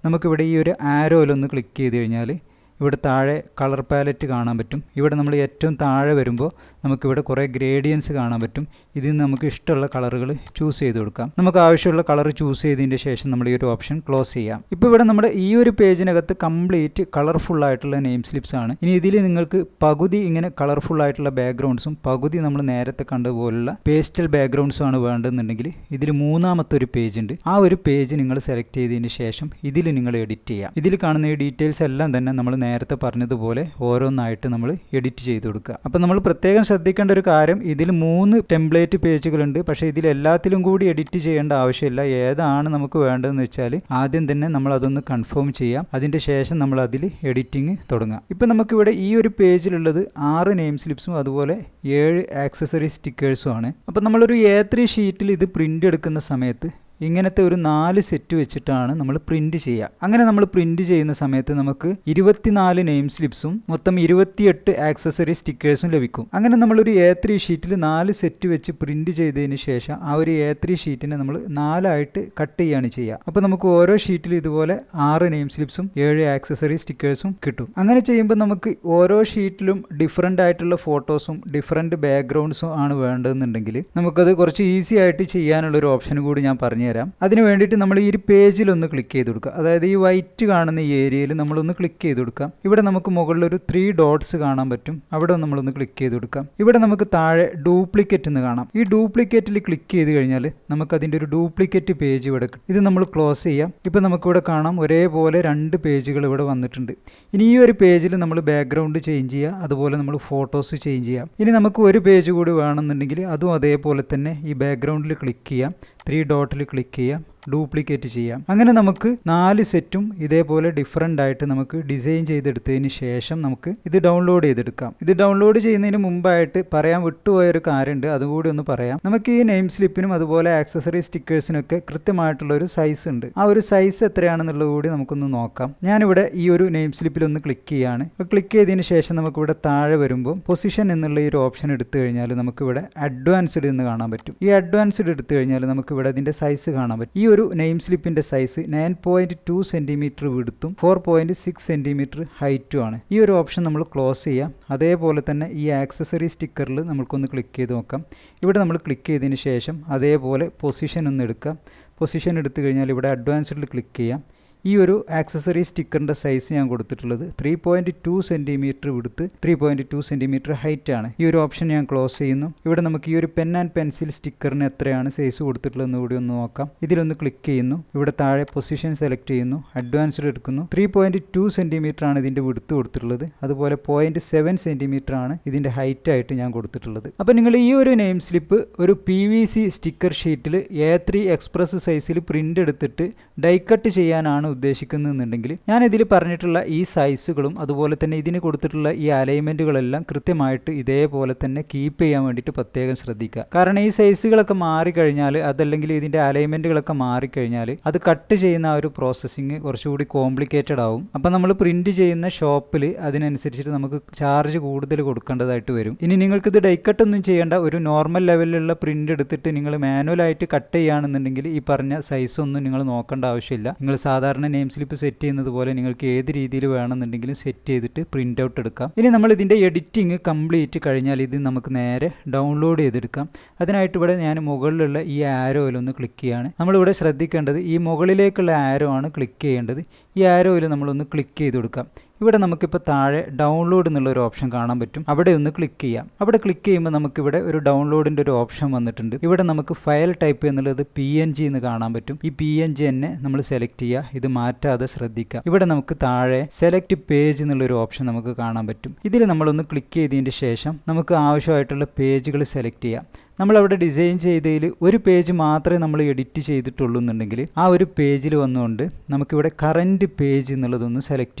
നമുക്കിവിടെ ഈ ഒരു ആരോയിലൊന്ന് ക്ലിക്ക് ചെയ്ത് കഴിഞ്ഞാൽ ഇവിടെ താഴെ കളർ പാലറ്റ് കാണാൻ പറ്റും. ഇവിടെ നമ്മൾ ഏറ്റവും താഴെ വരുമ്പോൾ നമുക്കിവിടെ കുറേ ഗ്രേഡിയൻസ് കാണാൻ പറ്റും. ഇതിൽ നിന്ന് നമുക്ക് ഇഷ്ടമുള്ള കളറുകൾ ചൂസ് ചെയ്ത് കൊടുക്കാം. നമുക്ക് ആവശ്യമുള്ള കളർ ചൂസ് ചെയ്തതിൻ്റെ ശേഷം നമ്മൾ ഈ ഒരു ഓപ്ഷൻ ക്ലോസ് ചെയ്യാം. ഇപ്പോൾ ഇവിടെ നമ്മുടെ ഈ ഒരു പേജിനകത്ത് കംപ്ലീറ്റ് കളർഫുൾ ആയിട്ടുള്ള നെയിം സ്ലിപ്സ് ആണ്. ഇനി ഇതിൽ നിങ്ങൾക്ക് പകുതി ഇങ്ങനെ കളർഫുൾ ആയിട്ടുള്ള ബാക്ക്ഗ്രൗണ്ട്സും പകുതി നമ്മൾ നേരത്തെ കണ്ടതുപോലുള്ള പേസ്റ്റൽ ബാക്ക്ഗ്രൗണ്ട്സും ആണ് വേണ്ടതെന്നുണ്ടെങ്കിൽ ഇതിൽ 3ാമത്തെ ഒരു പേജ് ഉണ്ട്. ആ ഒരു പേജ് നിങ്ങൾ സെലക്ട് ചെയ്തതിന് ശേഷം ഇതിൽ നിങ്ങൾ എഡിറ്റ് ചെയ്യാം. ഇതിൽ കാണുന്ന ഈ ഡീറ്റെയിൽസ് എല്ലാം തന്നെ നമ്മൾ നേരത്തെ പറഞ്ഞതുപോലെ ഓരോന്നായിട്ട് നമ്മൾ എഡിറ്റ് ചെയ്ത് കൊടുക്കുക. അപ്പോൾ നമ്മൾ പ്രത്യേകം ശ്രദ്ധിക്കേണ്ട ഒരു കാര്യം, ഇതിൽ 3 ടെംപ്ലേറ്റ് പേജുകളുണ്ട്. പക്ഷേ ഇതിൽ എല്ലാത്തിലും കൂടി എഡിറ്റ് ചെയ്യേണ്ട ആവശ്യമില്ല. ഏതാണ് നമുക്ക് വേണ്ടതെന്ന് വെച്ചാൽ ആദ്യം തന്നെ നമ്മൾ അതൊന്ന് കൺഫേം ചെയ്യാം. അതിൻ്റെ ശേഷം നമ്മൾ അതിൽ എഡിറ്റിംഗ് തുടങ്ങാം. ഇപ്പോൾ നമുക്കിവിടെ ഈ ഒരു പേജിലുള്ളത് 6 നെയിം സ്ലിപ്സും അതുപോലെ 7 ആക്സസറി സ്റ്റിക്കേഴ്സും ആണ്. അപ്പോൾ നമ്മളൊരു A3 ഷീറ്റിൽ ഇത് പ്രിൻ്റ് എടുക്കുന്ന സമയത്ത് ഇങ്ങനത്തെ ഒരു 4 സെറ്റ് വെച്ചിട്ടാണ് നമ്മൾ പ്രിന്റ് ചെയ്യുക. അങ്ങനെ നമ്മൾ പ്രിന്റ് ചെയ്യുന്ന സമയത്ത് നമുക്ക് 24 നെയിം സ്ലിപ്സും മൊത്തം 28 ആക്സസറി സ്റ്റിക്കേഴ്സും ലഭിക്കും. അങ്ങനെ നമ്മളൊരു A3 ഷീറ്റിൽ 4 സെറ്റ് വെച്ച് പ്രിന്റ് ചെയ്തതിന് ശേഷം ആ ഒരു A3 ഷീറ്റിനെ നമ്മൾ 4 ആയിട്ട് കട്ട് ചെയ്യുകയാണ് ചെയ്യുക. അപ്പോൾ നമുക്ക് ഓരോ ഷീറ്റിലും ഇതുപോലെ 6 നെയിം സ്ലിപ്സും 7 ആക്സസറി സ്റ്റിക്കേഴ്സും കിട്ടും. അങ്ങനെ ചെയ്യുമ്പോൾ നമുക്ക് ഓരോ ഷീറ്റിലും ഡിഫറൻ്റ് ആയിട്ടുള്ള ഫോട്ടോസും ഡിഫറൻറ്റ് ബാക്ക്ഗ്രൗണ്ട്സും ആണ് വേണ്ടതെന്നുണ്ടെങ്കിൽ നമുക്കത് കുറച്ച് ഈസി ആയിട്ട് ചെയ്യാനുള്ള ഒരു ഓപ്ഷൻ കൂടി ഞാൻ പറഞ്ഞു തരാം. അതിന് വേണ്ടിയിട്ട് നമ്മൾ ഈ ഒരു പേജിലൊന്ന് ക്ലിക്ക് ചെയ്ത് കൊടുക്കുക. അതായത് ഈ വൈറ്റ് കാണുന്ന ഈ ഏരിയയിൽ നമ്മളൊന്ന് ക്ലിക്ക് ചെയ്ത് കൊടുക്കാം. ഇവിടെ നമുക്ക് മുകളിലൊരു 3 ഡോട്ട്സ് കാണാൻ പറ്റും. അവിടെ നമ്മളൊന്ന് ക്ലിക്ക് ചെയ്ത് കൊടുക്കാം. ഇവിടെ നമുക്ക് താഴെ ഡ്യൂപ്ലിക്കേറ്റ് എന്ന് കാണാം. ഈ ഡ്യൂപ്ലിക്കേറ്റിൽ ക്ലിക്ക് ചെയ്ത് കഴിഞ്ഞാൽ നമുക്കതിൻ്റെ ഒരു ഡ്യൂപ്ലിക്കേറ്റ് പേജ് ഇവിടെ കിട്ടും. ഇത് നമ്മൾ ക്ലോസ് ചെയ്യാം. ഇപ്പോൾ നമുക്കിവിടെ കാണാം ഒരേപോലെ 2 പേജുകൾ ഇവിടെ വന്നിട്ടുണ്ട്. ഇനി ഈ ഒരു പേജിൽ നമ്മൾ ബാക്ക്ഗ്രൗണ്ട് ചേഞ്ച് ചെയ്യുക, അതുപോലെ നമ്മൾ ഫോട്ടോസ് ചേഞ്ച് ചെയ്യാം. ഇനി നമുക്ക് ഒരു പേജ് കൂടി വേണമെന്നുണ്ടെങ്കിൽ അതും അതേപോലെ തന്നെ ഈ ബാക്ക്ഗ്രൗണ്ടിൽ ക്ലിക്ക് ചെയ്യാം, 3 ഡോട്ടിൽ ക്ലിക്ക് ചെയ്യാം, ഡ്യൂപ്ലിക്കേറ്റ് ചെയ്യാം. അങ്ങനെ നമുക്ക് 4 സെറ്റും ഇതേപോലെ ഡിഫറൻ്റ് ആയിട്ട് നമുക്ക് ഡിസൈൻ ചെയ്തെടുത്തതിന് ശേഷം നമുക്ക് ഇത് ഡൗൺലോഡ് ചെയ്തെടുക്കാം. ഇത് ഡൗൺലോഡ് ചെയ്യുന്നതിന് മുമ്പായിട്ട് പറയാൻ വിട്ടുപോയൊരു കാര്യമുണ്ട്, അതുകൂടി ഒന്ന് പറയാം. നമുക്ക് ഈ നെയിം സ്ലിപ്പിനും അതുപോലെ ആക്സസറി സ്റ്റിക്കേഴ്സിനൊക്കെ കൃത്യമായിട്ടുള്ള ഒരു സൈസ് ഉണ്ട്. ആ ഒരു സൈസ് എത്രയാണെന്നുള്ളത് കൂടി നമുക്കൊന്ന് നോക്കാം. ഞാനിവിടെ ഈ ഒരു നെയിം സ്ലിപ്പിൽ ഒന്ന് ക്ലിക്ക് ചെയ്യാണ്. ക്ലിക്ക് ചെയ്തതിന് ശേഷം നമുക്കിവിടെ താഴെ വരുമ്പോൾ പൊസിഷൻ എന്നുള്ള ഈ ഒരു ഓപ്ഷൻ എടുത്തു കഴിഞ്ഞാൽ നമുക്കിവിടെ അഡ്വാൻസ്ഡ് എന്ന് കാണാൻ പറ്റും. ഈ അഡ്വാൻസ്ഡ് എടുത്തു കഴിഞ്ഞാൽ നമുക്കിവിടെ അതിൻ്റെ സൈസ് കാണാൻ പറ്റും. ഈ ഒരു നെയിം സ്ലിപ്പിന്റെ സൈസ് 9.2 സെന്റിമീറ്റർ വിഡ്ത്തും 4.6 സെന്റിമീറ്റർ ഹൈറ്റും ആണ്. ഈ ഒരു ഓപ്ഷൻ നമ്മൾ ക്ലോസ് ചെയ്യാം. അതേപോലെ തന്നെ ഈ ആക്സസറി സ്റ്റിക്കറിൽ നമുക്കൊന്ന് ക്ലിക്ക് ചെയ്ത് നോക്കാം. ഇവിടെ നമ്മൾ ക്ലിക്ക് ചെയ്തതിന് ശേഷം അതേപോലെ പൊസിഷൻ ഒന്ന് എടുക്കാം. പൊസിഷൻ എടുത്തു കഴിഞ്ഞാൽ ഇവിടെ അഡ്വാൻസ്ഡിൽ ക്ലിക്ക് ചെയ്യാം. ഈ ഒരു ആക്സസറി സ്റ്റിക്കറിൻ്റെ സൈസ് ഞാൻ കൊടുത്തിട്ടുള്ളത് 3.2 സെന്റിമീറ്റർ വിഡ്ത്ത് 3.2 സെന്റിമീറ്റർ ഹൈറ്റ് ആണ്. ഈ ഒരു ഓപ്ഷൻ ഞാൻ ക്ലോസ് ചെയ്യുന്നു. ഇവിടെ നമുക്ക് ഈ ഒരു പെൻ ആൻഡ് പെൻസിൽ സ്റ്റിക്കറിന് എത്രയാണ് സൈസ് കൊടുത്തിട്ടുള്ളതെന്ന് കൂടി ഒന്ന് നോക്കാം. ഇതിലൊന്ന് ക്ലിക്ക് ചെയ്യുന്നു. ഇവിടെ താഴെ പൊസിഷൻ സെലക്ട് ചെയ്യുന്നു, അഡ്വാൻസ്ഡ് എടുക്കുന്നു. 3.2 സെന്റിമീറ്റർ ആണ് ഇതിൻ്റെ വിഡ്ത്ത് കൊടുത്തിട്ടുള്ളത്. അതുപോലെ 0.7 സെന്റിമീറ്റർ ആണ് ഇതിൻ്റെ ഹൈറ്റ് ആയിട്ട് ഞാൻ കൊടുത്തിട്ടുള്ളത്. അപ്പോൾ നിങ്ങൾ ഈ ഒരു നെയിം സ്ലിപ്പ് ഒരു PVC സ്റ്റിക്കർ ഷീറ്റിൽ A3 എക്സ്പ്രസ് സൈസിൽ പ്രിന്റ് എടുത്തിട്ട് ഡൈ കട്ട് ചെയ്യാനാണ് ഉദ്ദേശിക്കുന്നതെന്നുണ്ടെങ്കിൽ ഞാൻ ഇതിൽ പറഞ്ഞിട്ടുള്ള ഈ സൈസുകളും അതുപോലെ തന്നെ ഇതിന് കൊടുത്തിട്ടുള്ള ഈ അലൈൻമെൻറ്റുകളെല്ലാം കൃത്യമായിട്ട് ഇതേപോലെ തന്നെ കീപ്പ് ചെയ്യാൻ വേണ്ടിയിട്ട് പ്രത്യേകം ശ്രദ്ധിക്കുക. കാരണം ഈ സൈസുകളൊക്കെ മാറിക്കഴിഞ്ഞാൽ അതല്ലെങ്കിൽ ഇതിൻ്റെ അലൈൻമെൻറ്റുകളൊക്കെ മാറിക്കഴിഞ്ഞാൽ അത് കട്ട് ചെയ്യുന്ന ആ ഒരു പ്രോസസ്സിങ് കുറച്ചുകൂടി കോംപ്ലിക്കേറ്റഡ് ആവും. അപ്പം നമ്മൾ പ്രിൻറ്റ് ചെയ്യുന്ന ഷോപ്പിൽ അതിനനുസരിച്ചിട്ട് നമുക്ക് ചാർജ് കൂടുതൽ കൊടുക്കേണ്ടതായിട്ട് വരും. ഇനി നിങ്ങൾക്കിത് ഡൈക്കട്ടൊന്നും ചെയ്യേണ്ട, ഒരു നോർമൽ ലെവലിലുള്ള പ്രിൻ്റ് എടുത്തിട്ട് നിങ്ങൾ മാനുവലായിട്ട് കട്ട് ചെയ്യുകയാണെന്നുണ്ടെങ്കിൽ ഈ പറഞ്ഞ സൈസ് ഒന്നും നിങ്ങൾ നോക്കേണ്ട ആവശ്യമില്ല. നിങ്ങൾ സാധാരണ നെയിം സ്ലിപ്പ് സെറ്റ് ചെയ്യുന്നത് പോലെ നിങ്ങൾക്ക് ഏത് രീതിയിൽ വേണമെന്നുണ്ടെങ്കിലും സെറ്റ് ചെയ്തിട്ട് പ്രിൻ്റ് ഔട്ട് എടുക്കാം. ഇനി നമ്മൾ ഇതിൻ്റെ എഡിറ്റിംഗ് കംപ്ലീറ്റ് കഴിഞ്ഞാൽ ഇത് നമുക്ക് നേരെ ഡൗൺലോഡ് ചെയ്തെടുക്കാം. അതിനായിട്ട് ഇവിടെ ഞാൻ മുകളിലുള്ള ഈ ആരോയിലൊന്ന് ക്ലിക്ക് ചെയ്യുകയാണ്. നമ്മളിവിടെ ശ്രദ്ധിക്കേണ്ടത് ഈ മുകളിലേക്കുള്ള ആരോ ആണ് ക്ലിക്ക് ചെയ്യേണ്ടത്. ഈ ആരോയിൽ നമ്മളൊന്ന് ക്ലിക്ക് ചെയ്ത് കൊടുക്കാം. ഇവിടെ നമുക്കിപ്പോൾ താഴെ ഡൗൺലോഡ് എന്നുള്ളൊരു ഓപ്ഷൻ കാണാൻ പറ്റും. അവിടെ ഒന്ന് ക്ലിക്ക് ചെയ്യാം. അവിടെ ക്ലിക്ക് ചെയ്യുമ്പോൾ നമുക്കിവിടെ ഒരു ഡൗൺലോഡിൻ്റെ ഒരു ഓപ്ഷൻ വന്നിട്ടുണ്ട്. ഇവിടെ നമുക്ക് ഫയൽ ടൈപ്പ് എന്നുള്ളത് PNG എന്ന് കാണാൻ പറ്റും. ഈ PNG തന്നെ നമ്മൾ സെലക്ട് ചെയ്യുക. ഇത് മാറ്റാതെ ശ്രദ്ധിക്കുക. ഇവിടെ നമുക്ക് താഴെ സെലക്ട് പേജ് എന്നുള്ളൊരു ഓപ്ഷൻ നമുക്ക് കാണാൻ പറ്റും. ഇതിൽ നമ്മളൊന്ന് ക്ലിക്ക് ചെയ്തതിന് ശേഷം നമുക്ക് ആവശ്യമായിട്ടുള്ള പേജുകൾ സെലക്ട് ചെയ്യാം. നമ്മളവിടെ ഡിസൈൻ ചെയ്തതിൽ ഒരു പേജ് മാത്രമേ നമ്മൾ എഡിറ്റ് ചെയ്തിട്ടുള്ളൂ എന്നുണ്ടെങ്കിൽ ആ ഒരു പേജിൽ വന്നുകൊണ്ട് നമുക്കിവിടെ കറൻറ്റ് പേജ് എന്നുള്ളതൊന്ന് സെലക്ട്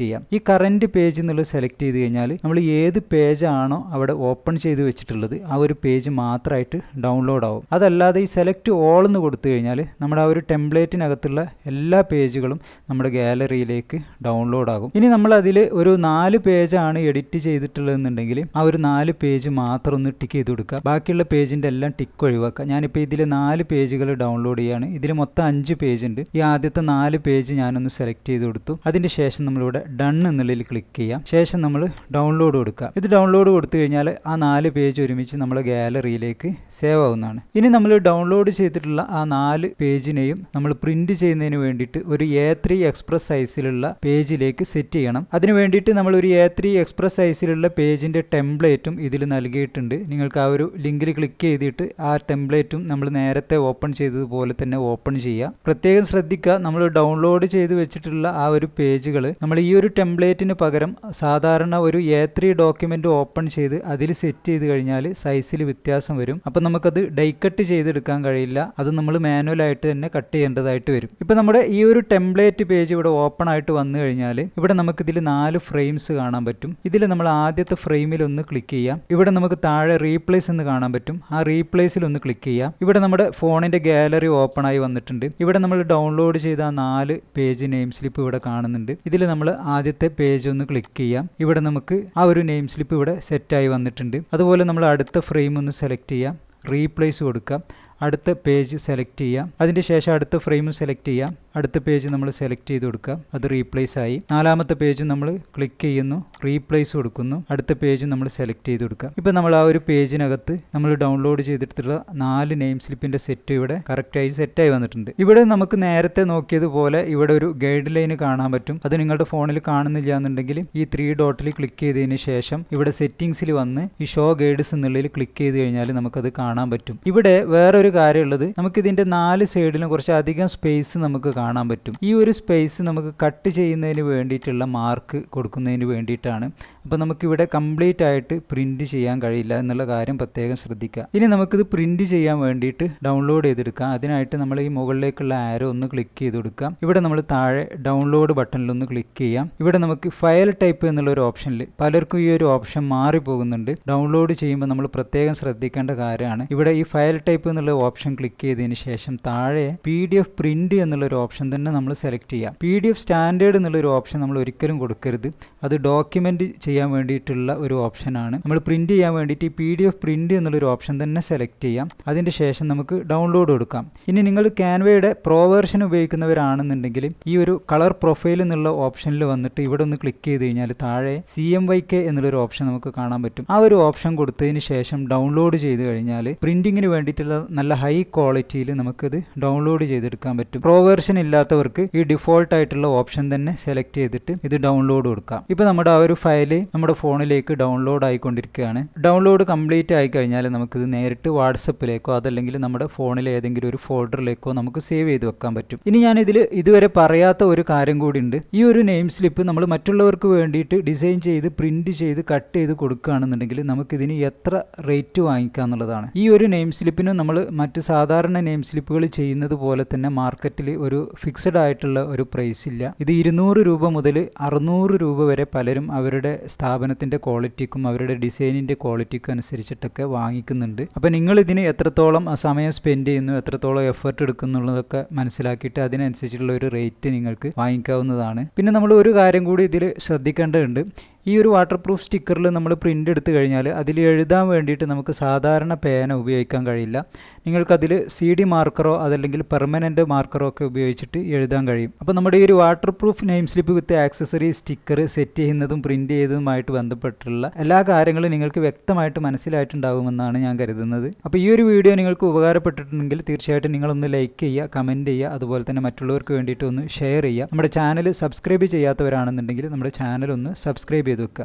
ചെയ്യാം. ഈ കറൻറ്റ് പേജ് എന്നുള്ളത് സെലക്ട് ചെയ്ത് കഴിഞ്ഞാൽ നമ്മൾ ഏത് പേജാണോ അവിടെ ഓപ്പൺ ചെയ്ത് വെച്ചിട്ടുള്ളത് ആ ഒരു പേജ് മാത്രമായിട്ട് ഡൗൺലോഡ് ആവും. അതല്ലാതെ ഈ സെലക്ട് ഓൾ എന്ന് കൊടുത്തു കഴിഞ്ഞാൽ നമ്മുടെ ആ ഒരു ടെംപ്ലേറ്റിനകത്തുള്ള എല്ലാ പേജുകളും നമ്മുടെ ഗാലറിയിലേക്ക് ഡൗൺലോഡ് ആകും. ഇനി നമ്മൾ അതിൽ ഒരു 4 പേജാണ് എഡിറ്റ് ചെയ്തിട്ടുള്ളതെന്നുണ്ടെങ്കിൽ ആ ഒരു 4 പേജ് മാത്രം ഒന്ന് ടിക്ക് ചെയ്ത് കൊടുക്കുക. ബാക്കിയുള്ള പേജിൻ്റെ എല്ലാം ടിക്ക് ഒഴിവാക്കുക. ഞാനിപ്പോൾ ഇതിൽ 4 പേജുകൾ ഡൗൺലോഡ് ചെയ്യുകയാണ്. ഇതിൽ മൊത്തം 5 പേജ് ഉണ്ട്. ഈ ആദ്യത്തെ 4 പേജ് ഞാനൊന്ന് സെലക്ട് ചെയ്ത് കൊടുത്തു. അതിൻ്റെ ശേഷം നമ്മളിവിടെ ഡൺ എന്നുള്ളതിൽ ക്ലിക്ക് ചെയ്യാം. ശേഷം നമ്മൾ ഡൗൺലോഡ് കൊടുക്കുക. ഇത് ഡൗൺലോഡ് കൊടുത്തു കഴിഞ്ഞാൽ ആ 4 പേജ് ഒരുമിച്ച് നമ്മുടെ ഗാലറിയിലേക്ക് സേവ് ആവുന്നതാണ്. ഇനി നമ്മൾ ഡൗൺലോഡ് ചെയ്തിട്ടുള്ള ആ 4 പേജിനെയും നമ്മൾ പ്രിന്റ് ചെയ്യുന്നതിന് വേണ്ടിയിട്ട് ഒരു A3 എക്സ്പ്രസ് സൈസിലുള്ള പേജിലേക്ക് സെറ്റ് ചെയ്യണം. അതിന് വേണ്ടിയിട്ട് നമ്മൾ ഒരു A3 എക്സ്പ്രസ് സൈസിലുള്ള പേജിൻ്റെ ടെംപ്ലേറ്റും ഇതിൽ നൽകിയിട്ടുണ്ട്. നിങ്ങൾക്ക് ആ ഒരു ലിങ്കിൽ ക്ലിക്ക് ചെയ്തിട്ട് ആ ടെംപ്ലേറ്റും നമ്മൾ നേരത്തെ ഓപ്പൺ ചെയ്തതുപോലെ തന്നെ ഓപ്പൺ ചെയ്യുക. പ്രത്യേകം ശ്രദ്ധിക്കുക, നമ്മൾ ഡൗൺലോഡ് ചെയ്ത് വെച്ചിട്ടുള്ള ആ ഒരു പേജുകൾ നമ്മൾ ഈ ഒരു ടെംപ്ലേറ്റിന് പകരം സാധാരണ ഒരു A3 ഡോക്യുമെന്റ് ഓപ്പൺ ചെയ്ത് അതിൽ സെറ്റ് ചെയ്ത് കഴിഞ്ഞാൽ സൈസിൽ വ്യത്യാസം വരും. അപ്പം നമുക്കത് ഡൈ കട്ട് ചെയ്തെടുക്കാൻ കഴിയില്ല. അത് നമ്മൾ മാനുവലായിട്ട് തന്നെ കട്ട് ചെയ്യേണ്ടതായിട്ട് വരും. ഇപ്പം നമ്മുടെ ഈ ഒരു ടെംപ്ലേറ്റ് പേജ് ഇവിടെ ഓപ്പൺ ആയിട്ട് വന്നു കഴിഞ്ഞാൽ ഇവിടെ നമുക്കിതിൽ 4 ഫ്രെയിംസ് കാണാൻ പറ്റും. ഇതിൽ നമ്മൾ ആദ്യത്തെ ഫ്രെയിമിൽ ഒന്ന് ക്ലിക്ക് ചെയ്യാം. ഇവിടെ നമുക്ക് താഴെ റീപ്ലേസ് എന്ന് കാണാൻ പറ്റും. ആ റീപ്ലേസിൽ ഒന്ന് ക്ലിക്ക് ചെയ്യാം. ഇവിടെ നമ്മുടെ ഫോണിന്റെ ഗാലറി ഓപ്പൺ ആയി വന്നിട്ടുണ്ട്. ഇവിടെ നമ്മൾ ഡൗൺലോഡ് ചെയ്ത 4 പേജ് നെയിം സ്ലിപ്പ് ഇവിടെ കാണുന്നുണ്ട്. ഇതിൽ നമ്മൾ ആദ്യത്തെ പേജ് ഒന്ന് ക്ലിക്ക് ചെയ്യാം. ഇവിടെ നമുക്ക് ആ ഒരു നെയിം സ്ലിപ്പ് ഇവിടെ സെറ്റായി വന്നിട്ടുണ്ട്. അതുപോലെ നമ്മൾ അടുത്ത ഫ്രെയിം ഒന്ന് സെലക്ട് ചെയ്യാം. റീപ്ലേസ് കൊടുക്കാം. അടുത്ത പേജ് സെലക്ട് ചെയ്യാം. അതിൻ്റെ ശേഷം അടുത്ത ഫ്രെയിം സെലക്ട് ചെയ്യാം. അടുത്ത പേജ് നമ്മൾ സെലക്ട് ചെയ്ത് കൊടുക്കുക. അത് റീപ്ലേസ് ആയി. 4ാമത്തെ പേജ് നമ്മൾ ക്ലിക്ക് ചെയ്യുന്നു, റീപ്ലേസ് കൊടുക്കുന്നു. അടുത്ത പേജ് നമ്മൾ സെലക്ട് ചെയ്ത് കൊടുക്കുക. ഇപ്പം നമ്മൾ ആ ഒരു പേജിനകത്ത് നമ്മൾ ഡൗൺലോഡ് ചെയ്തിട്ടുള്ള 4 നെയിം സ്ലിപ്പിൻ്റെ സെറ്റ് ഇവിടെ കറക്റ്റായി സെറ്റായി വന്നിട്ടുണ്ട്. ഇവിടെ നമുക്ക് നേരത്തെ നോക്കിയതുപോലെ ഇവിടെ ഒരു ഗൈഡ് ലൈൻ കാണാൻ പറ്റും. അത് നിങ്ങളുടെ ഫോണിൽ കാണുന്നില്ല എന്നുണ്ടെങ്കിൽ ഈ 3 ഡോട്ടിൽ ക്ലിക്ക് ചെയ്തതിന് ശേഷം ഇവിടെ സെറ്റിംഗ്സിൽ വന്ന് ഈ ഷോ ഗൈഡ്സ് എന്നുള്ളതിൽ ക്ലിക്ക് ചെയ്ത് കഴിഞ്ഞാൽ നമുക്കത് കാണാൻ പറ്റും. ഇവിടെ വേറൊരു കാര്യമുള്ളത്, നമുക്ക് ഇതിൻ്റെ 4 സൈഡിലും കുറച്ച് അധികം സ്പേസ് നമുക്ക് കാണാൻ പറ്റും. ഈ ഒരു സ്പേസ് നമുക്ക് കട്ട് ചെയ്യുന്നതിന് വേണ്ടിയിട്ടുള്ള മാർക്ക് കൊടുക്കുന്നതിന് വേണ്ടിയിട്ടാണ്. അപ്പോൾ നമുക്കിവിടെ കംപ്ലീറ്റ് ആയിട്ട് പ്രിന്റ് ചെയ്യാൻ കഴിയില്ല എന്നുള്ള കാര്യം പ്രത്യേകം ശ്രദ്ധിക്കുക. ഇനി നമുക്കിത് പ്രിന്റ് ചെയ്യാൻ വേണ്ടിയിട്ട് ഡൗൺലോഡ് ചെയ്തെടുക്കാം. അതിനായിട്ട് നമ്മൾ ഈ മുകളിലേക്കുള്ള ആരോ ഒന്ന് ക്ലിക്ക് ചെയ്ത് കൊടുക്കാം. ഇവിടെ നമ്മൾ താഴെ ഡൗൺലോഡ് ബട്ടണിലൊന്ന് ക്ലിക്ക് ചെയ്യാം. ഇവിടെ നമുക്ക് ഫയൽ ടൈപ്പ് എന്നുള്ള ഒരു ഓപ്ഷനിൽ പലർക്കും ഈ ഒരു ഓപ്ഷൻ മാറിപ്പോകുന്നുണ്ട്. ഡൗൺലോഡ് ചെയ്യുമ്പോൾ നമ്മൾ പ്രത്യേകം ശ്രദ്ധിക്കേണ്ട കാര്യമാണ്. ഇവിടെ ഈ ഫയൽ ടൈപ്പ് എന്നുള്ള ഓപ്ഷൻ ക്ലിക്ക് ചെയ്തതിന് ശേഷം താഴെ PDF പ്രിന്റ് എന്നുള്ളൊരു ഓപ്ഷൻ തന്നെ നമ്മൾ സെലക്ട് ചെയ്യാം. PDF സ്റ്റാൻഡേർഡ് എന്നുള്ളൊരു ഓപ്ഷൻ നമ്മൾ ഒരിക്കലും കൊടുക്കരുത്. അത് ഡോക്യുമെന്റ് ചെയ്യാൻ വേണ്ടിയിട്ടുള്ള ഒരു ഓപ്ഷനാണ്. നമ്മൾ പ്രിന്റ് ചെയ്യാൻ വേണ്ടിയിട്ട് ഈ PDF പ്രിന്റ് എന്നുള്ളൊരു ഓപ്ഷൻ തന്നെ സെലക്ട് ചെയ്യാം. അതിൻ്റെ ശേഷം നമുക്ക് ഡൗൺലോഡ് കൊടുക്കാം. ഇനി നിങ്ങൾ ക്യാൻവയുടെ പ്രോ വേർഷൻ ഉപയോഗിക്കുന്നവരാണെന്നുണ്ടെങ്കിൽ ഈ ഒരു കളർ പ്രൊഫൈൽ എന്നുള്ള ഓപ്ഷനിൽ വന്നിട്ട് ഇവിടെ ഒന്ന് ക്ലിക്ക് ചെയ്ത് കഴിഞ്ഞാൽ താഴെ CMYK എന്നുള്ളൊരു ഓപ്ഷൻ നമുക്ക് കാണാൻ പറ്റും. ആ ഒരു ഓപ്ഷൻ കൊടുത്തതിന് ശേഷം ഡൗൺലോഡ് ചെയ്ത് കഴിഞ്ഞാൽ പ്രിന്റിങ്ങിന് വേണ്ടിയിട്ടുള്ള നല്ല ഹൈ ക്വാളിറ്റിയിൽ നമുക്കത് ഡൗൺലോഡ് ചെയ്തെടുക്കാൻ പറ്റും. പ്രോ വേർഷൻ ഇല്ലാത്തവർക്ക് ഈ ഡിഫോൾട്ട് ആയിട്ടുള്ള ഓപ്ഷൻ തന്നെ സെലക്ട് ചെയ്തിട്ട് ഇത് ഡൗൺലോഡ് കൊടുക്കാം. ഇപ്പോൾ നമ്മുടെ ആ ഒരു ഫയല് നമ്മുടെ ഫോണിലേക്ക് ഡൗൺലോഡ് ആയിക്കൊണ്ടിരിക്കുകയാണ്. ഡൗൺലോഡ് കംപ്ലീറ്റ് ആയി കഴിഞ്ഞാൽ നമുക്കിത് നേരിട്ട് വാട്സപ്പിലേക്കോ അതല്ലെങ്കിൽ നമ്മുടെ ഫോണിലെ ഏതെങ്കിലും ഒരു ഫോൾഡറിലേക്കോ നമുക്ക് സേവ് ചെയ്ത് വെക്കാൻ പറ്റും. ഇനി ഞാൻ ഇതിൽ ഇതുവരെ പറയാത്ത ഒരു കാര്യം കൂടി ഉണ്ട്. ഈ ഒരു നെയിം സ്ലിപ്പ് നമ്മൾ മറ്റുള്ളവർക്ക് വേണ്ടിയിട്ട് ഡിസൈൻ ചെയ്ത് പ്രിന്റ് ചെയ്ത് കട്ട് ചെയ്ത് കൊടുക്കുകയാണെന്നുണ്ടെങ്കിൽ നമുക്കിതിന് എത്ര റേറ്റ് വാങ്ങിക്കുക എന്നുള്ളതാണ്. ഈ ഒരു നെയിം സ്ലിപ്പിന് നമ്മൾ മറ്റ് സാധാരണ നെയിം സ്ലിപ്പുകൾ ചെയ്യുന്നത് പോലെ തന്നെ മാർക്കറ്റിൽ ഒരു ഫിക്സഡ് ആയിട്ടുള്ള ഒരു പ്രൈസ് ഇല്ല. ഇത് 200 രൂപ മുതൽ 600 രൂപ വരെ പലരും അവരുടെ സ്ഥാപനത്തിൻ്റെ ക്വാളിറ്റിക്കും അവരുടെ ഡിസൈനിൻ്റെ ക്വാളിറ്റിക്കും അനുസരിച്ചിട്ടൊക്കെ വാങ്ങിക്കുന്നുണ്ട്. അപ്പോൾ നിങ്ങൾ ഇതിന് എത്രത്തോളം സമയം സ്പെൻഡ് ചെയ്യുന്നു, എത്രത്തോളം എഫേർട്ട് എടുക്കുന്നുള്ളതൊക്കെ മനസ്സിലാക്കിയിട്ട് അതിനനുസരിച്ചുള്ള ഒരു റേറ്റ് നിങ്ങൾക്ക് വാങ്ങിക്കാവുന്നതാണ്. പിന്നെ നമ്മൾ ഒരു കാര്യം കൂടി ഇതിൽ ശ്രദ്ധിക്കേണ്ടതുണ്ട്. ഈ ഒരു വാട്ടർ പ്രൂഫ് സ്റ്റിക്കറിൽ നമ്മൾ പ്രിൻ്റ് എടുത്തു കഴിഞ്ഞാൽ അതിൽ എഴുതാൻ വേണ്ടിയിട്ട് നമുക്ക് സാധാരണ പേന ഉപയോഗിക്കാൻ കഴിയില്ല. നിങ്ങൾക്കതിൽ CD മാർക്കറോ അതല്ലെങ്കിൽ പെർമനൻ്റ് മാർക്കറോ ഒക്കെ ഉപയോഗിച്ചിട്ട് എഴുതാൻ കഴിയും. അപ്പോൾ നമ്മുടെ ഈ ഒരു വാട്ടർ പ്രൂഫ് നെയിം സ്ലിപ്പ് വിത്ത് ആക്സസറി സ്റ്റിക്കർ സെറ്റ് ചെയ്യുന്നതും പ്രിൻ്റ് ചെയ്തതുമായിട്ട് ബന്ധപ്പെട്ടുള്ള എല്ലാ കാര്യങ്ങളും നിങ്ങൾക്ക് വ്യക്തമായിട്ട് മനസ്സിലായിട്ടുണ്ടാകുമെന്നാണ് ഞാൻ കരുതുന്നത്. അപ്പോൾ ഈ ഒരു വീഡിയോ നിങ്ങൾക്ക് ഉപകാരപ്പെട്ടിട്ടുണ്ടെങ്കിൽ തീർച്ചയായിട്ടും നിങ്ങളൊന്ന് ലൈക്ക് ചെയ്യുക, കമൻറ്റ് ചെയ്യുക, അതുപോലെ തന്നെ മറ്റുള്ളവർക്ക് വേണ്ടിയിട്ട് ഒന്ന് ഷെയർ ചെയ്യുക. നമ്മുടെ ചാനൽ സബ്സ്ക്രൈബ് ചെയ്യാത്തവരാണെന്നുണ്ടെങ്കിൽ നമ്മുടെ ചാനൽ ഒന്ന് സബ്സ്ക്രൈബ് ചെയ്ത് വെക്കുക.